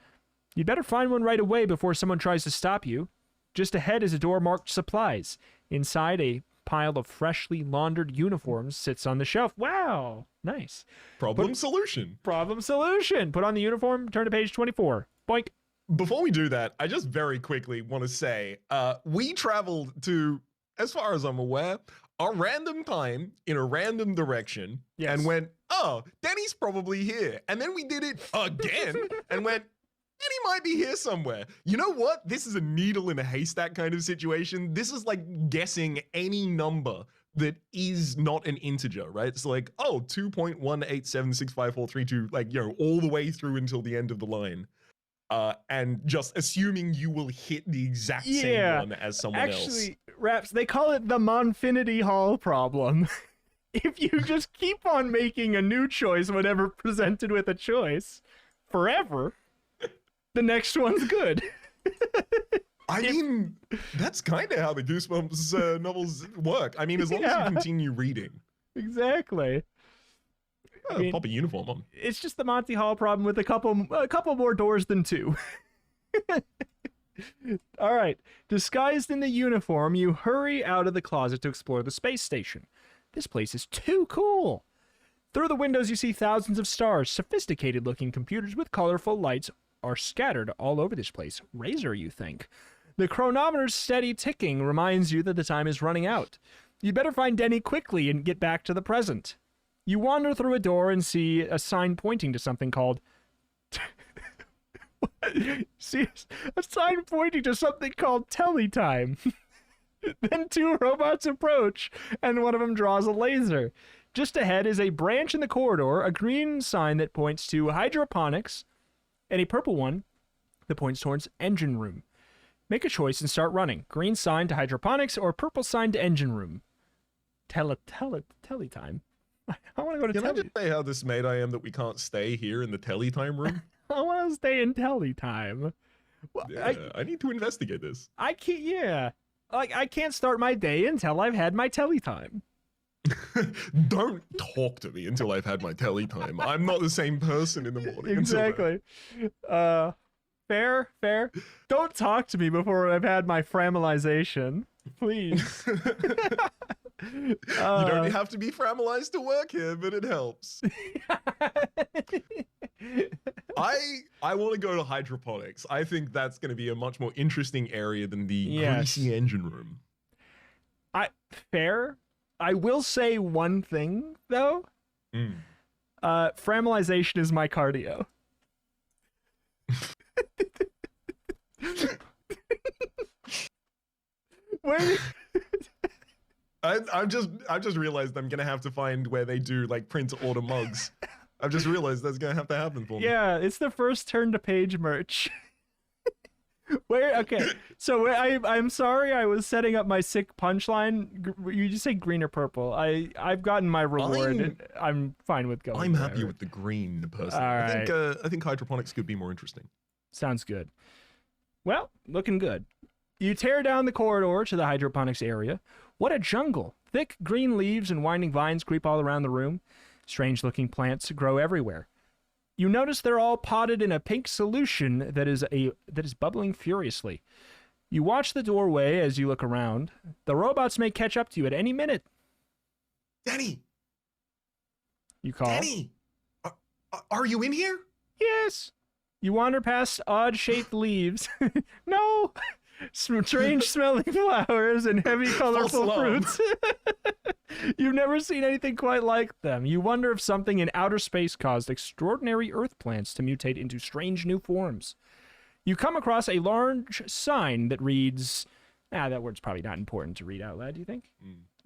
You'd better find one right away before someone tries to stop you. Just ahead is a door marked supplies. Inside, a pile of freshly laundered uniforms sits on the shelf. Wow, nice. Problem solution. Problem solution. Put on the uniform, turn to page 24. Boink. Before we do that, I just very quickly want to say, we traveled to, as far as I'm aware, a random time in a random direction and went, oh, Denny's probably here. And then we did it again and went, Denny might be here somewhere. You know what? This is a needle in a haystack kind of situation. This is like guessing any number that is not an integer, right? It's like, oh, 2.1876543, like, you know, all the way through until the end of the line. And just assuming you will hit the exact same one as someone else. Actually, Raps, they call it the Monfinity Hall problem. If you just keep on making a new choice whenever presented with a choice, forever, the next one's good. I mean, that's kind of how the Goosebumps novels work. I mean, as long as you continue reading. Exactly. I mean, pop a uniform on. It's just the Monty Hall problem with a couple more doors than two. All right. Disguised in the uniform, you hurry out of the closet to explore the space station. This place is too cool. Through the windows, you see thousands of stars. Sophisticated-looking computers with colorful lights are scattered all over this place. Razor, you think. The chronometer's steady ticking reminds you that the time is running out. You better find Denny quickly and get back to the present. You wander through a door and see a sign pointing to something called... See, a sign pointing to something called Teletime. Then two robots approach, and one of them draws a laser. Just ahead is a branch in the corridor, a green sign that points to hydroponics, and a purple one that points towards engine room. Make a choice and start running. Green sign to hydroponics or purple sign to engine room. Teletime. I want to go to Can I just say how dismayed I am that we can't stay here in the Teletime room? I want to stay in Teletime. Well, yeah, I need to investigate this. I can't, yeah. Like, I can't start my day until I've had my Teletime. Don't talk to me until I've had my Teletime. I'm not the same person in the morning. Exactly. Fair. Don't talk to me before I've had my Framilization. Please. You don't have to be Framilized to work here, but it helps. I want to go to hydroponics. I think that's going to be a much more interesting area than the greasy engine room. Fair. I will say one thing, though. Framilization is my cardio. I've just realized I'm gonna have to find where they do like print to order mugs. I've just realized that's gonna have to happen for me. Yeah, it's the first turn to page merch. Okay, so I'm sorry I was setting up my sick punchline. You just say green or purple. I've gotten my reward. I'm fine with going. I'm happy with the green personally. All right. I think hydroponics could be more interesting. Sounds good. Well, looking good. You tear down the corridor to the hydroponics area. What a jungle. Thick green leaves and winding vines creep all around the room. Strange-looking plants grow everywhere. You notice they're all potted in a pink solution that is bubbling furiously. You watch the doorway as you look around. The robots may catch up to you at any minute. Denny! You call. Denny! Are you in here? Yes. You wander past odd-shaped leaves. No! Strange smelling flowers and heavy colorful fruits. You've never seen anything quite like them. You wonder if something in outer space caused extraordinary earth plants to mutate into strange new forms. You come across a large sign that reads, that word's probably not important to read out loud, do you think?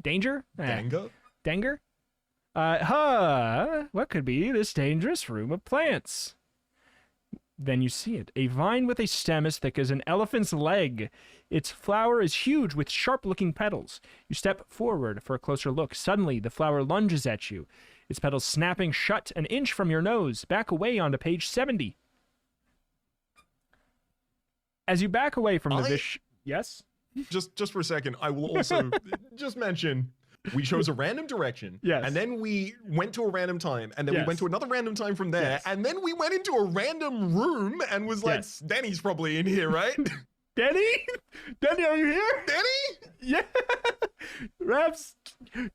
Danger? Danger? Danger? What could be this dangerous room of plants? Then you see it. A vine with a stem as thick as an elephant's leg. Its flower is huge with sharp-looking petals. You step forward for a closer look. Suddenly, the flower lunges at you, its petals snapping shut an inch from your nose. Back away onto page 70. As you back away from the Yes? Just for a second, I will also just mention... We chose a random direction, and then we went to a random time, and then we went to another random time from there, and then we went into a random room and was like, Denny's probably in here, right? Denny? Denny, are you here? Denny? Yeah. Raps,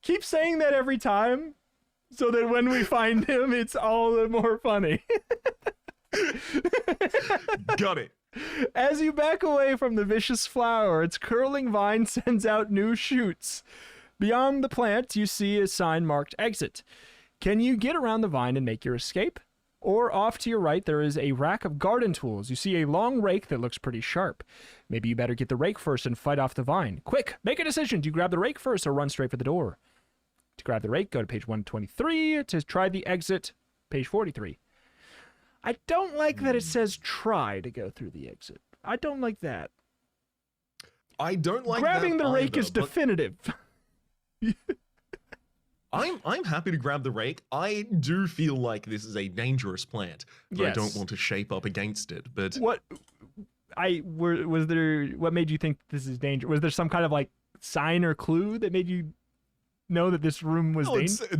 keep saying that every time so that when we find him, it's all the more funny. Got it. As you back away from the vicious flower, its curling vine sends out new shoots. Beyond the plant, you see a sign marked exit. Can you get around the vine and make your escape? Or off to your right, there is a rack of garden tools. You see a long rake that looks pretty sharp. Maybe you better get the rake first and fight off the vine. Quick, make a decision. Do you grab the rake first or run straight for the door? To grab the rake, go to page 123. To try the exit, page 43. I don't like that it says try to go through the exit. I don't like that. I don't like grabbing that the rake either, is definitive. I'm happy to grab the rake. I do feel like this is a dangerous plant, but I don't want to shape up against it. But what made you think this is dangerous? Was there some kind of like sign or clue that made you know that this room was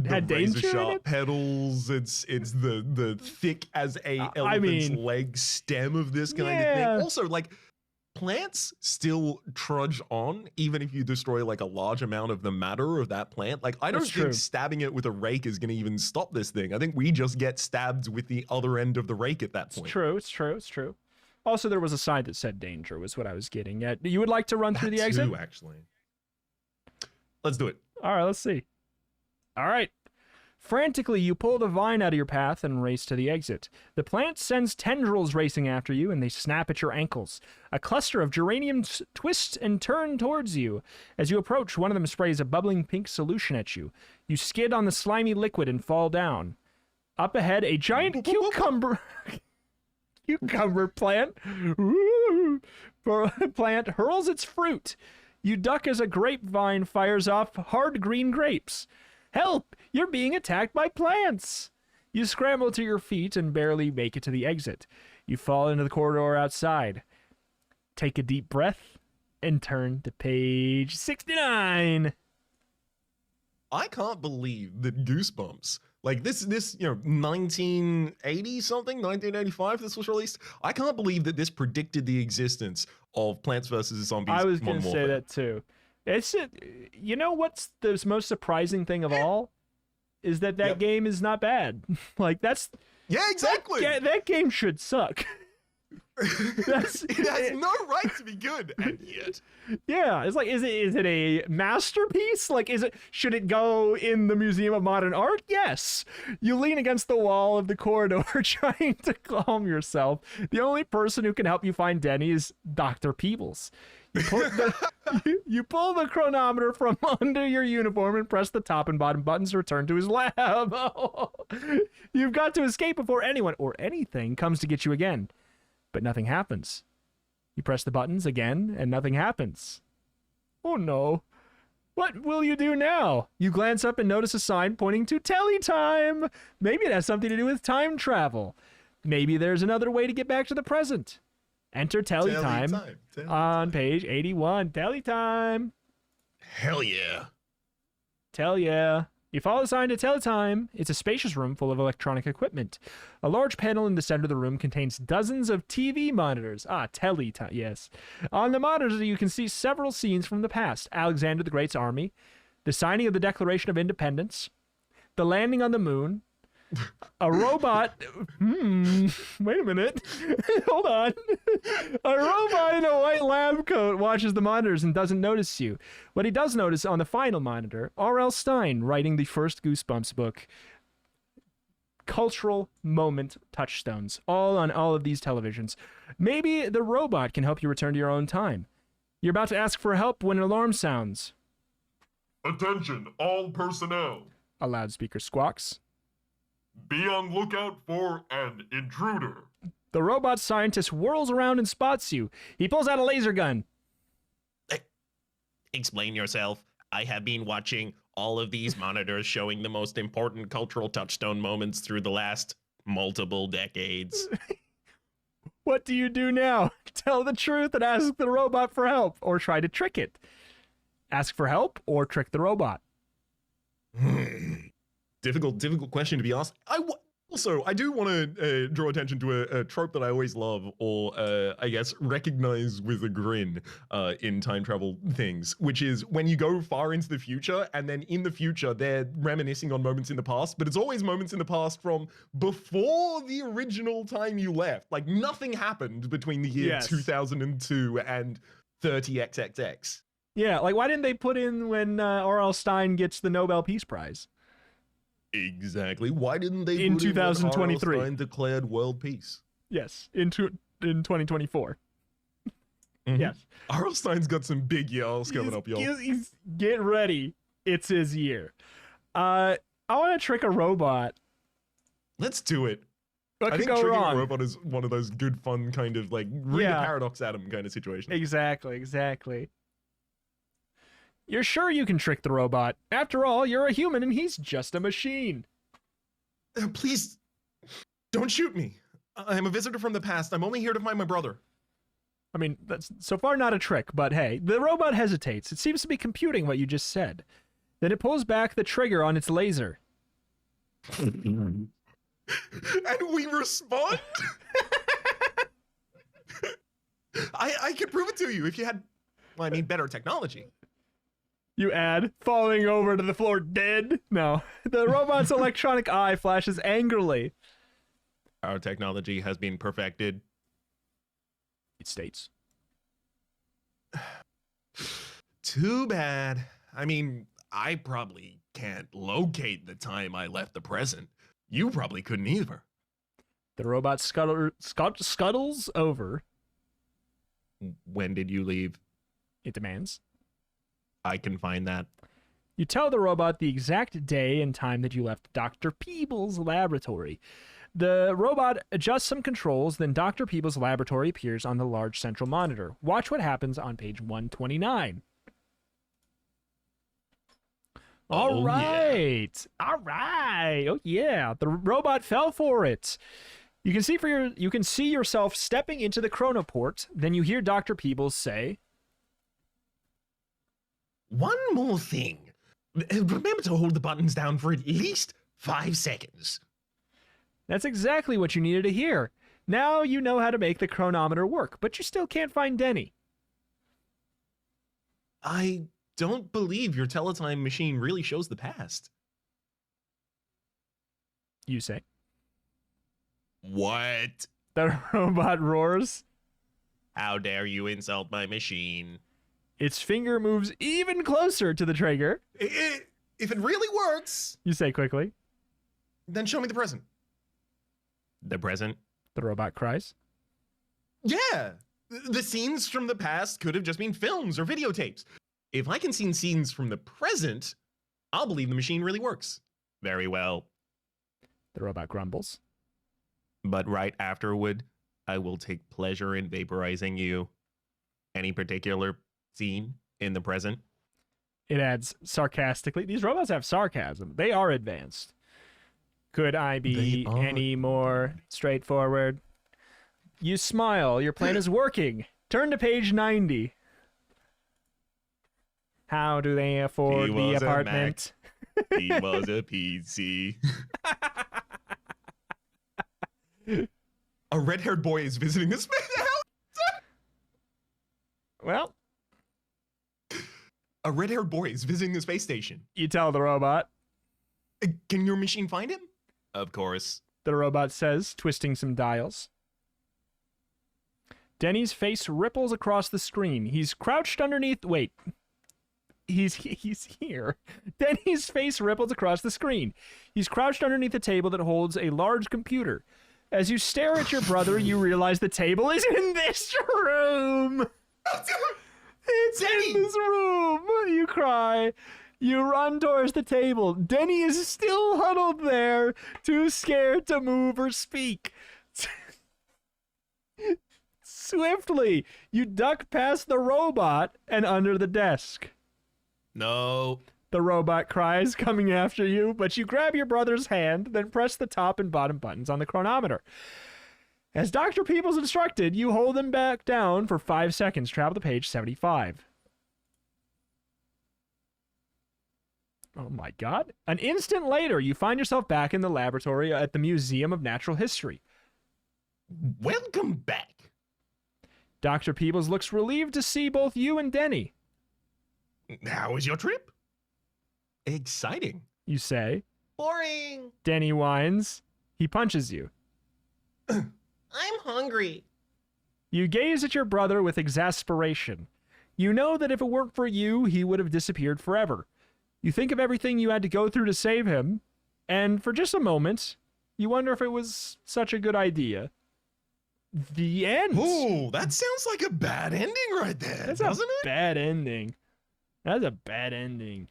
had danger sharp in it? Petals. It's the thick as a elephant's leg stem of this kind of thing. Also, like, plants still trudge on even if you destroy like a large amount of the matter of that plant. Like, I don't think stabbing it with a rake is going to even stop this thing. I think we just get stabbed with the other end of the rake at that point. It's true. Also, there was a sign that said danger was what I was getting at. You would like to run through the exit? Actually. Let's do it. All right, let's see. All right. Frantically, you pull the vine out of your path and race to the exit. The plant sends tendrils racing after you, and they snap at your ankles. A cluster of geraniums twist and turn towards you. As you approach, one of them sprays a bubbling pink solution at you. You skid on the slimy liquid and fall down. Up ahead, a giant cucumber plant hurls its fruit. You duck as a grapevine fires off hard green grapes. Help! You're being attacked by plants! You scramble to your feet and barely make it to the exit. You fall into the corridor outside. Take a deep breath and turn to page 69. I can't believe that Goosebumps, like this, 1980 something, 1985 this was released. I can't believe that this predicted the existence of Plants vs. Zombies. I was going to say that too. You know what's the most surprising thing of all? Is that game is not bad. Like, that's... Yeah, exactly! That game should suck. It has no right to be good, and yet... Yeah, it's like, is it a masterpiece? Like, should it go in the Museum of Modern Art? Yes. You lean against the wall of the corridor trying to calm yourself. The only person who can help you find Denny is Dr. Peebles. You pull the chronometer from under your uniform and press the top and bottom buttons to return to his lab. You've got to escape before anyone or anything comes to get you again. But nothing happens. You press the buttons again, and nothing happens. Oh no. What will you do now? You glance up and notice a sign pointing to Teletime. Maybe it has something to do with time travel. Maybe there's another way to get back to the present. Enter Teletime on page 81. Teletime. Hell yeah. Tell yeah. You follow the sign to Teletime. It's a spacious room full of electronic equipment. A large panel in the center of the room contains dozens of TV monitors. Teletime, yes. On the monitors, you can see several scenes from the past. Alexander the Great's army, the signing of the Declaration of Independence, the landing on the moon, a robot... wait a minute. Hold on. A robot in a white lab coat watches the monitors and doesn't notice you. What he does notice on the final monitor, R.L. Stine writing the first Goosebumps book. Cultural moment touchstones, all on all of these televisions. Maybe the robot can help you return to your own time. You're about to ask for help when an alarm sounds. Attention, all personnel. A loudspeaker squawks. Be on lookout for an intruder. The robot scientist whirls around and spots you. He pulls out a laser gun. Explain yourself. I have been watching all of these monitors showing the most important cultural touchstone moments through the last multiple decades. What do you do now? Tell the truth and ask the robot for help, or try to trick it. Ask for help or trick the robot. Difficult question to be asked. I do want to draw attention to a trope that I always love, or I guess recognize with a grin in time travel things, which is when you go far into the future, and then in the future they're reminiscing on moments in the past, but it's always moments in the past from before the original time you left. Like, nothing happened between the year 2002 and 30XXX. Yeah, like, why didn't they put in when R.L. Stine gets the Nobel Peace Prize? Exactly. Why didn't they In put when 2023. R.L. Stine declared world peace? Yes, in 2024. Mhm. Yes. R.L. Stine's got some big yells coming up, y'all. Get ready. It's his year. I want to trick a robot. Let's do it. What I could think go tricking wrong? a robot is one of those good, fun kind of like read Yeah. a paradox at him kind of situation. Exactly. You're sure you can trick the robot? After all, you're a human and he's just a machine. Please, don't shoot me. I'm a visitor from the past. I'm only here to find my brother. I mean, that's so far not a trick, but hey, the robot hesitates. It seems to be computing what you just said. Then it pulls back the trigger on its laser. And we respond? I could prove it to you if you had, well, I mean, better technology. You add, falling over to the floor dead? No. The robot's electronic eye flashes angrily. Our technology has been perfected. It states. Too bad. I mean, I probably can't locate the time I left the present. You probably couldn't either. The robot scuttles over. When did you leave? It demands. I can find that. You tell the robot the exact day and time that you left Dr. Peebles' laboratory. The robot adjusts some controls, then Dr. Peebles' laboratory appears on the large central monitor. Watch what happens on page 129. All right. Oh yeah. The robot fell for it. You can see yourself stepping into the chronoport. Then you hear Dr. Peebles say, One more thing. Remember to hold the buttons down for at least 5 seconds. "That's exactly what you needed to hear. Now you know how to make the chronometer work, but you still can't find Denny." I don't believe your teletime machine really shows the past. You say. What? The robot roars. How dare you insult my machine? Its finger moves even closer to the trigger. If it really works, You say quickly. then show me the present. The present? The robot cries. Yeah. The scenes from the past could have just been films or videotapes. If I can see scenes from the present, I'll believe the machine really works. Very well. The robot grumbles. But right afterward, I will take pleasure in vaporizing you. Any particular scene in the present? It adds sarcastically. These robots have sarcasm. They are advanced. Could I be They are. any more straightforward? You smile. Your plan is working. Turn to page 90. How do they afford He the was a apartment? He was a PC. A red-haired boy is visiting this house. Well, A red-haired boy is visiting the space station. you tell the robot. Can your machine find him? Of course. The robot says, twisting some dials. Denny's face ripples across the screen. He's crouched underneath. Wait. He's here. Denny's face ripples across the screen. He's crouched underneath a table that holds a large computer. As you stare at your brother, you realize the table is in this room. It's in this room. You cry. You run towards the table. Denny is still huddled there, too scared to move or speak. Swiftly, you duck past the robot and under the desk. No. The robot cries, coming after you, but you grab your brother's hand, then press the top and bottom buttons on the chronometer. As Dr. Peebles instructed, you hold them back down for 5 seconds. Travel to page 75. Oh my god. An instant later, you find yourself back in the laboratory at the Museum of Natural History. Welcome back. Dr. Peebles looks relieved to see both you and Denny. How was your trip? Exciting. You say. Boring. Denny whines. He punches you. I'm hungry. You gaze at your brother with exasperation. You know that if it weren't for you, he would have disappeared forever. You think of everything you had to go through to save him, And for just a moment, you wonder if it was such a good idea. The end. Ooh, that sounds like a bad ending right there, That's doesn't a bad ending. That's a bad ending.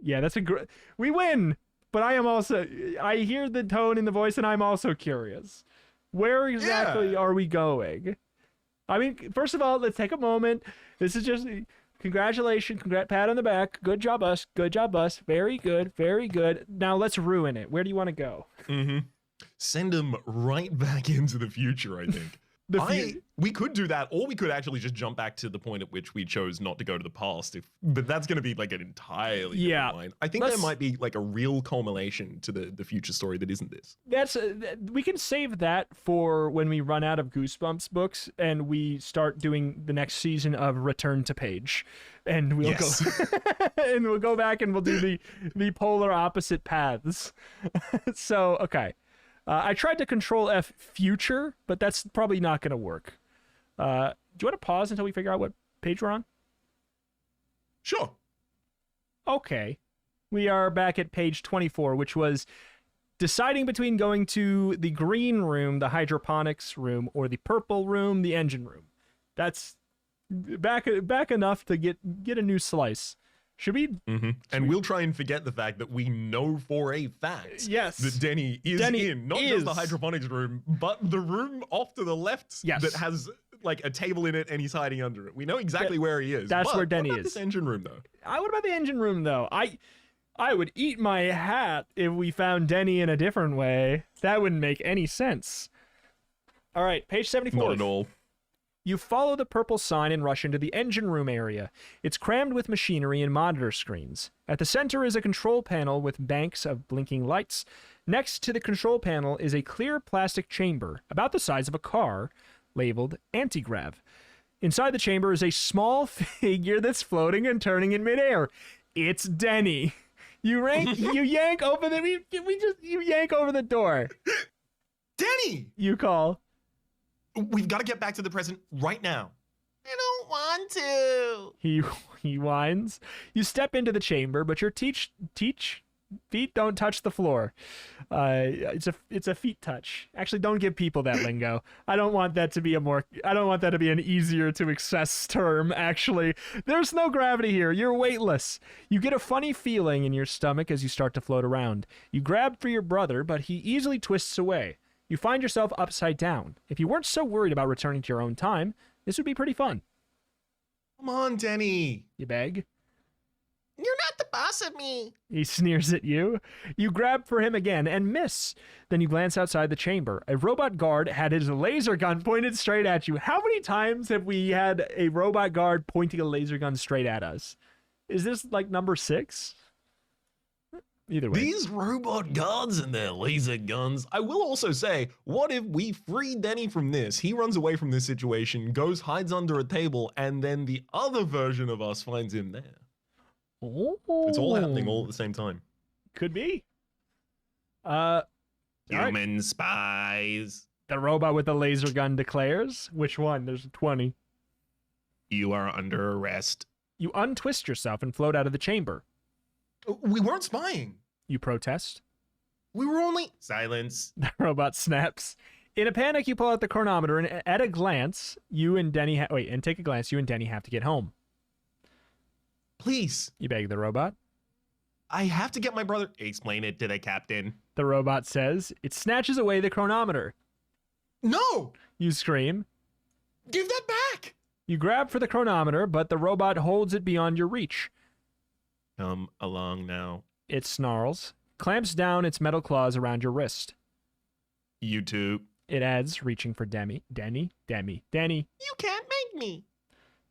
Yeah, that's a great... We win, but I am also... I hear the tone in the voice, and I'm also curious. Where exactly are we going? I mean, first of all, let's take a moment. This is just... Congratulations, pat on the back. Good job, us. Good job, us. Very good, very good. Now let's ruin it. Where do you want to go? Mm-hmm. Send them right back into the future, I think. We could do that, or we could actually just jump back to the point at which we chose not to go to the past. But that's going to be like an entirely different line. I think there might be like a real culmination to the future story that isn't this. We can save that for when we run out of Goosebumps books and we start doing the next season of Return to Page, and we'll go and we'll go back and we'll do the polar opposite paths. So okay. I tried to control F future, but that's probably not going to work. Do you want to pause until we figure out what page we're on? Sure. Okay. We are back at page 24, which was deciding between going to the green room, the hydroponics room, or the purple room, the engine room. That's back enough to get a new slice. Should we? Mm-hmm. And we'll try and forget the fact that we know for a fact that Denny is in not just the hydroponics room, but the room off to the left that has like a table in it and he's hiding under it. We know exactly where he is. That's where Denny what about is. This engine room, though. What about the engine room, though? I would eat my hat if we found Denny in a different way. That wouldn't make any sense. All right, page 74. Not at all. You follow the purple sign and rush into the engine room area. It's crammed with machinery and monitor screens. At the center is a control panel with banks of blinking lights. Next to the control panel is a clear plastic chamber, about the size of a car, labeled anti-grav. Inside the chamber is a small figure that's floating and turning in midair. It's Denny. You yank over the door. Denny! You call. We've got to get back to the present right now. I don't want to. He whines. You step into the chamber, but your feet don't touch the floor. It's a feet touch. Actually, don't give people that lingo. I don't want that to be an easier to access term. Actually, there's no gravity here. You're weightless. You get a funny feeling in your stomach as you start to float around. You grab for your brother, but he easily twists away. You find yourself upside down. If you weren't so worried about returning to your own time, this would be pretty fun. Come on, Denny. You beg. You're not the boss of me. He sneers at you. You grab for him again and miss. Then you glance outside the chamber. A robot guard had his laser gun pointed straight at you. How many times have we had a robot guard pointing a laser gun straight at us? Is this like number 6? Either way. These robot guards and their laser guns. I will also say, what if we free Denny from this? He runs away from this situation, goes, hides under a table, and then the other version of us finds him there. Oh. It's all happening all at the same time. Could be. Human spies. The robot with the laser gun declares. Which one? There's 20. You are under arrest. You untwist yourself and float out of the chamber. We weren't spying. You protest. We were only... Silence. The robot snaps. In a panic, you pull out the chronometer, and at a glance, you and Denny... take a glance. You and Denny have to get home. Please. You beg the robot. I have to get my brother... Explain it to the captain. The robot says. It snatches away the chronometer. No! You scream. Give that back! You grab for the chronometer, but the robot holds it beyond your reach. Come along now. It snarls, clamps down its metal claws around your wrist. You too. It adds, reaching for Denny. You can't make me.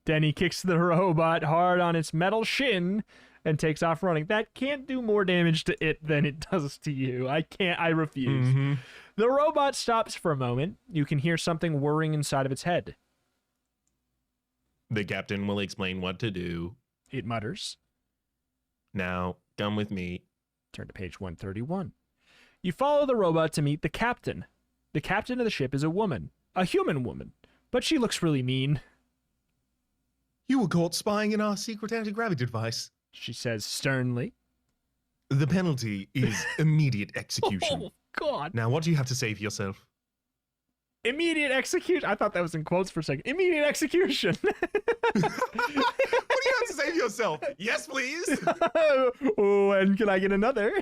Denny kicks the robot hard on its metal shin and takes off running. That can't do more damage to it than it does to you. I refuse. Mm-hmm. The robot stops for a moment. You can hear something whirring inside of its head. The captain will explain what to do. It mutters. Now, come with me. Turn to page 131. You follow the robot to meet the captain. The captain of the ship is a woman. A human woman. But she looks really mean. You were caught spying in our secret anti-gravity device. She says sternly. The penalty is immediate execution. Oh, God. Now, what do you have to say for yourself? Immediate execution. I thought that was in quotes for a second. Immediate execution. What do you have to say for yourself? Yes, please. Oh, and can I get another?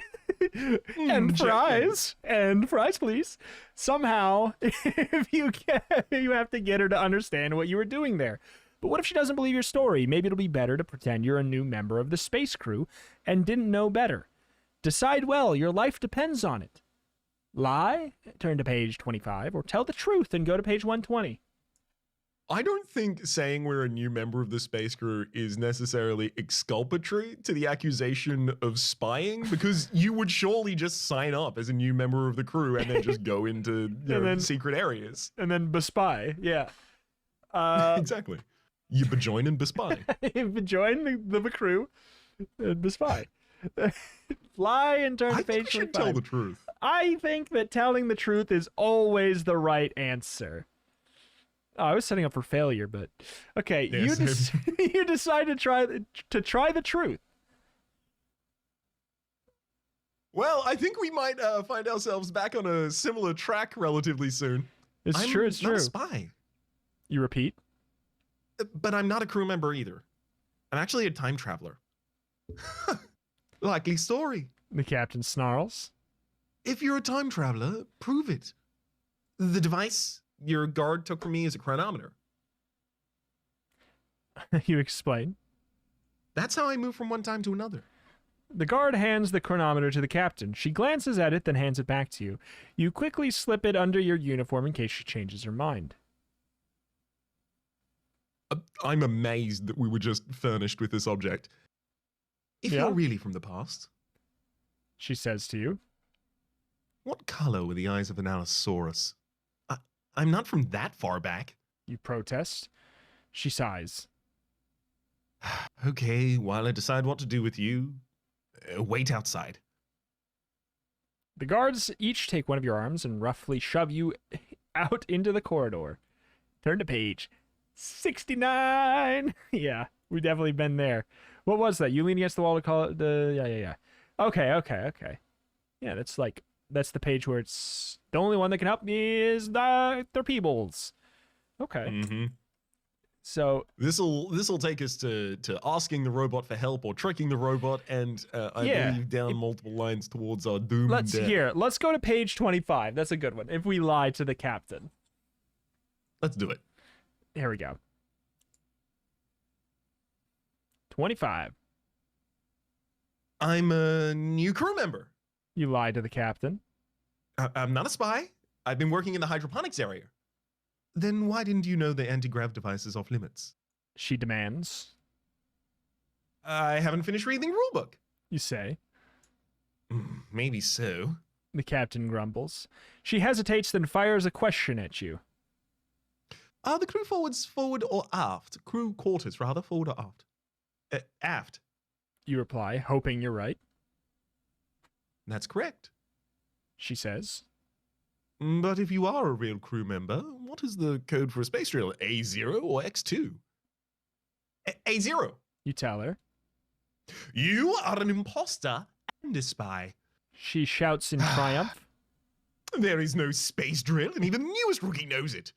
And fries. And fries, please. Somehow, if you have to get her to understand what you were doing there. But what if she doesn't believe your story? Maybe it'll be better to pretend you're a new member of the space crew and didn't know better. Decide well. Your life depends on it. Lie, turn to page 25, or tell the truth and go to page 120. I don't think saying we're a new member of the space crew is necessarily exculpatory to the accusation of spying, because you would surely just sign up as a new member of the crew and then just go into secret areas. And then bespy, yeah. Exactly. You bejoin and bespy. Bejoin the crew and bespy. Lie and turn to page 25. I think you should tell the truth. I think that telling the truth is always the right answer. Oh, I was setting up for failure, but okay. Yes, You decide to try the truth. Well, I think we might find ourselves back on a similar track relatively soon. It's true. I'm not a spy, You repeat. but I'm not a crew member either. I'm actually a time traveler. Likely story. The captain snarls. If you're a time traveler, prove it. The device your guard took from me is a chronometer. You explain. That's how I move from one time to another. The guard hands the chronometer to the captain. She glances at it, then hands it back to you. You quickly slip it under your uniform in case she changes her mind. I'm amazed that we were just furnished with this object. If Yeah? you're really from the past, She says to you. what color were the eyes of an Allosaurus? I'm not from that far back. You protest. She sighs. Okay, while I decide what to do with you, wait outside. The guards each take one of your arms and roughly shove you out into the corridor. Turn to page 69. Yeah, we've definitely been there. What was that? You lean against the wall to call it the... Yeah. Okay. Yeah, that's the page where it's... The only one that can help me is Dr. Peebles. Okay. Mm-hmm. So... This'll take us to asking the robot for help or tricking the robot, and I believe down multiple lines towards our doom and death. Let's go to page 25. That's a good one. If we lie to the captain. Let's do it. Here we go. 25. I'm a new crew member. You lie to the captain. I'm not a spy. I've been working in the hydroponics area. Then why didn't you know the anti-grav device is off limits? She demands. I haven't finished reading the rulebook. You say. Maybe so. The captain grumbles. She hesitates, then fires a question at you. Are the crew forwards forward or aft? Crew quarters, rather, forward or aft? Aft. You reply, hoping you're right. That's correct. She says. But if you are a real crew member, what is the code for a space drill? A0 or X2? A0. You tell her. You are an imposter and a spy. She shouts in triumph. There is no space drill, and even the newest rookie knows it.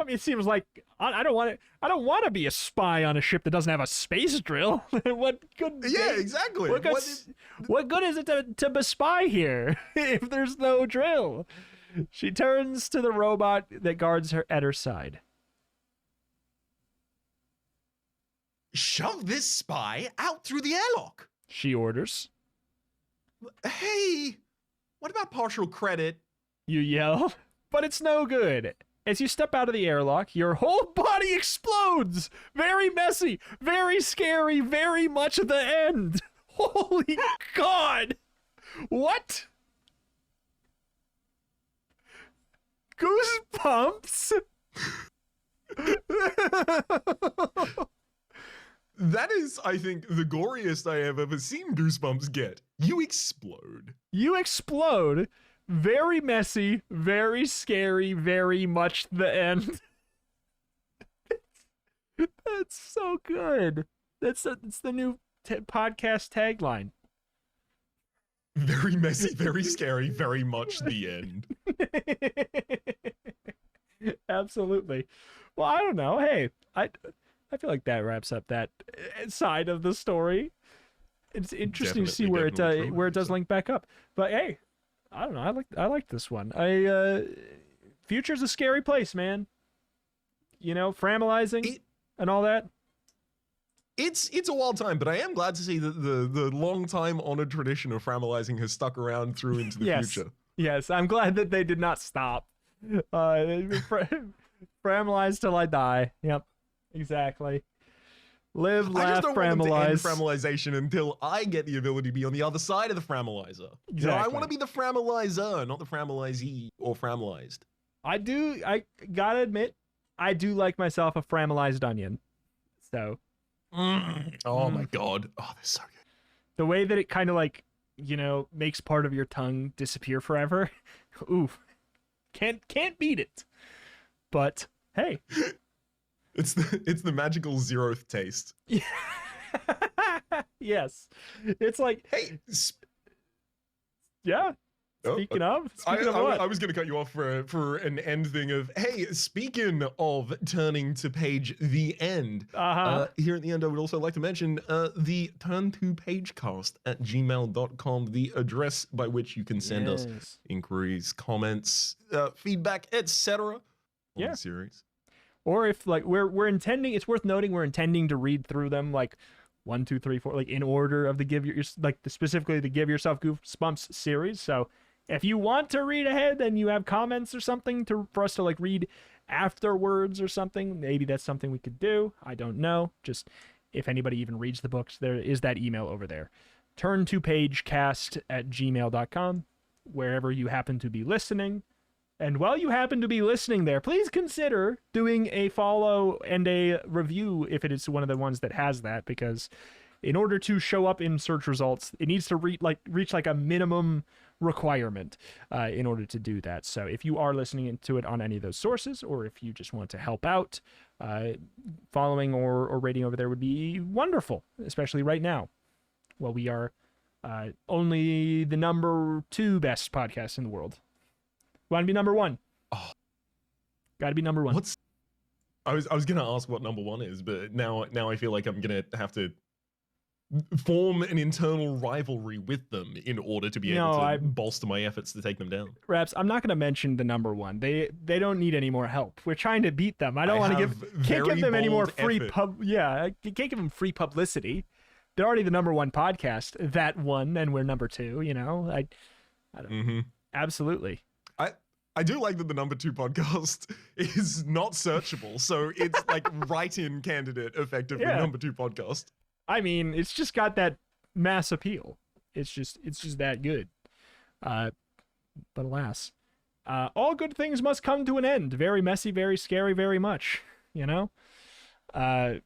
I mean, it seems like I don't want to be a spy on a ship that doesn't have a space drill. What good? Yeah, exactly. What good is it to bespy here if there's no drill? She turns to the robot that guards her at her side. Shove this spy out through the airlock. She orders. Hey, what about partial credit? You yell, but it's no good. As you step out of the airlock, your whole body explodes! Very messy, very scary, very much the end. Holy God! What? Goosebumps? That is, I think, the goriest I have ever seen Goosebumps get. You explode. You explode. Very messy, very scary, very much the end. That's so good. It's the new podcast tagline. Very messy, very scary, very much the end. Absolutely. Well, I don't know. Hey, I feel like that wraps up that side of the story. It's interesting to see where Definitely it does link back up. But hey, I don't know. I like this one. Future's a scary place, man. You know, framalizing and all that. It's a wild time, but I am glad to see that the long time honored tradition of framalizing has stuck around through into the future. Yes, I'm glad that they did not stop. Framalize till I die. Yep, exactly. Live, I laugh, just don't want them to end framalize. framalization until I get the ability to be on the other side of the framalizer. You know, I Exactly. want to be the framalizer, not the framalizee or framalized. I gotta admit, I do like myself a framalized onion. So Oh my god. Oh, they're so good. the way that it kind of like, you know, makes part of your tongue disappear forever. Ooh, can't beat it. But hey, It's the magical zeroth taste. yes, it's like, Hey, yeah. Oh, Speaking of I what? was going to cut you off for an end thing of, hey, speaking of turning to page the end, here at the end, I would also like to mention the turn to pagecast@gmail.com, the address by which you can send us inquiries, comments, feedback, etc. on Yeah. the series. Or if like we're intending, it's worth noting we're intending to read through them like 1, 2, 3, 4, like in order of specifically the Give Yourself Goosebumps series. So if you want to read ahead and you have comments or something for us to like read afterwards or something, maybe that's something we could do. I don't know. Just if anybody even reads the books, there is that email over there. Turn to pagecast@gmail.com, wherever you happen to be listening. And while you happen to be listening there, please consider doing a follow and a review if it is one of the ones that has that, because in order to show up in search results, it needs to reach like a minimum requirement in order to do that. So if you are listening to it on any of those sources, or if you just want to help out, following or rating over there would be wonderful, especially right now. Well, we are only the number 2 best podcast in the world. Want to be number 1? Oh. Got to be number 1. I was gonna ask what number 1 is, but now I feel like I'm gonna have to form an internal rivalry with them in order to be able to bolster my efforts to take them down. Raps, I'm not going to mention the number 1. They don't need any more help. We're trying to beat them. I don't want to can't give them any more free I can't give them free publicity. They're already the number 1 podcast. That one, and we're number 2. You know, I don't. Absolutely. I do like that the number 2 podcast is not searchable, so it's like write-in candidate effectively number 2 podcast. I mean, it's just got that mass appeal. It's just that good. But alas, all good things must come to an end. Very messy, very scary, very much. You know. But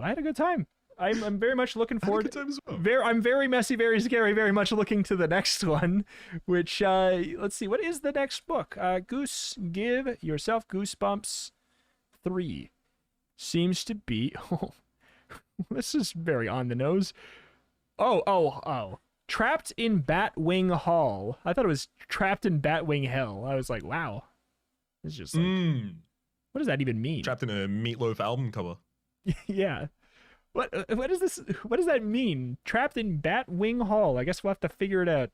I had a good time. I'm very much looking forward. Had a good time as well. I'm very messy, very scary, very much looking to the next one. Which let's see, what is the next book? Give Yourself Goosebumps 3 seems to be. Oh, this is very on the nose. Oh. Trapped in Batwing Hall. I thought it was Trapped in Batwing Hell. I was like, wow. It's just like, what does that even mean? Trapped in a Meatloaf album cover. Yeah. What is this? What does that mean? Trapped in Batwing Hall. I guess we'll have to figure it out.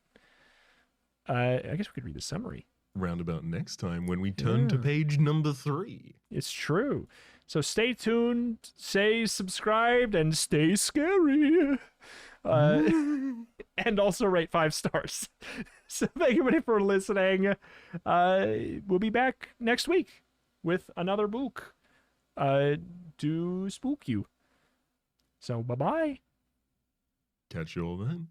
I guess we could read the summary. Roundabout next time when we turn to page number 3. It's true. So stay tuned, stay subscribed, and stay scary. And also rate 5 stars. So thank you everybody for listening. We'll be back next week with another book to spook you. So bye-bye. Catch you all then.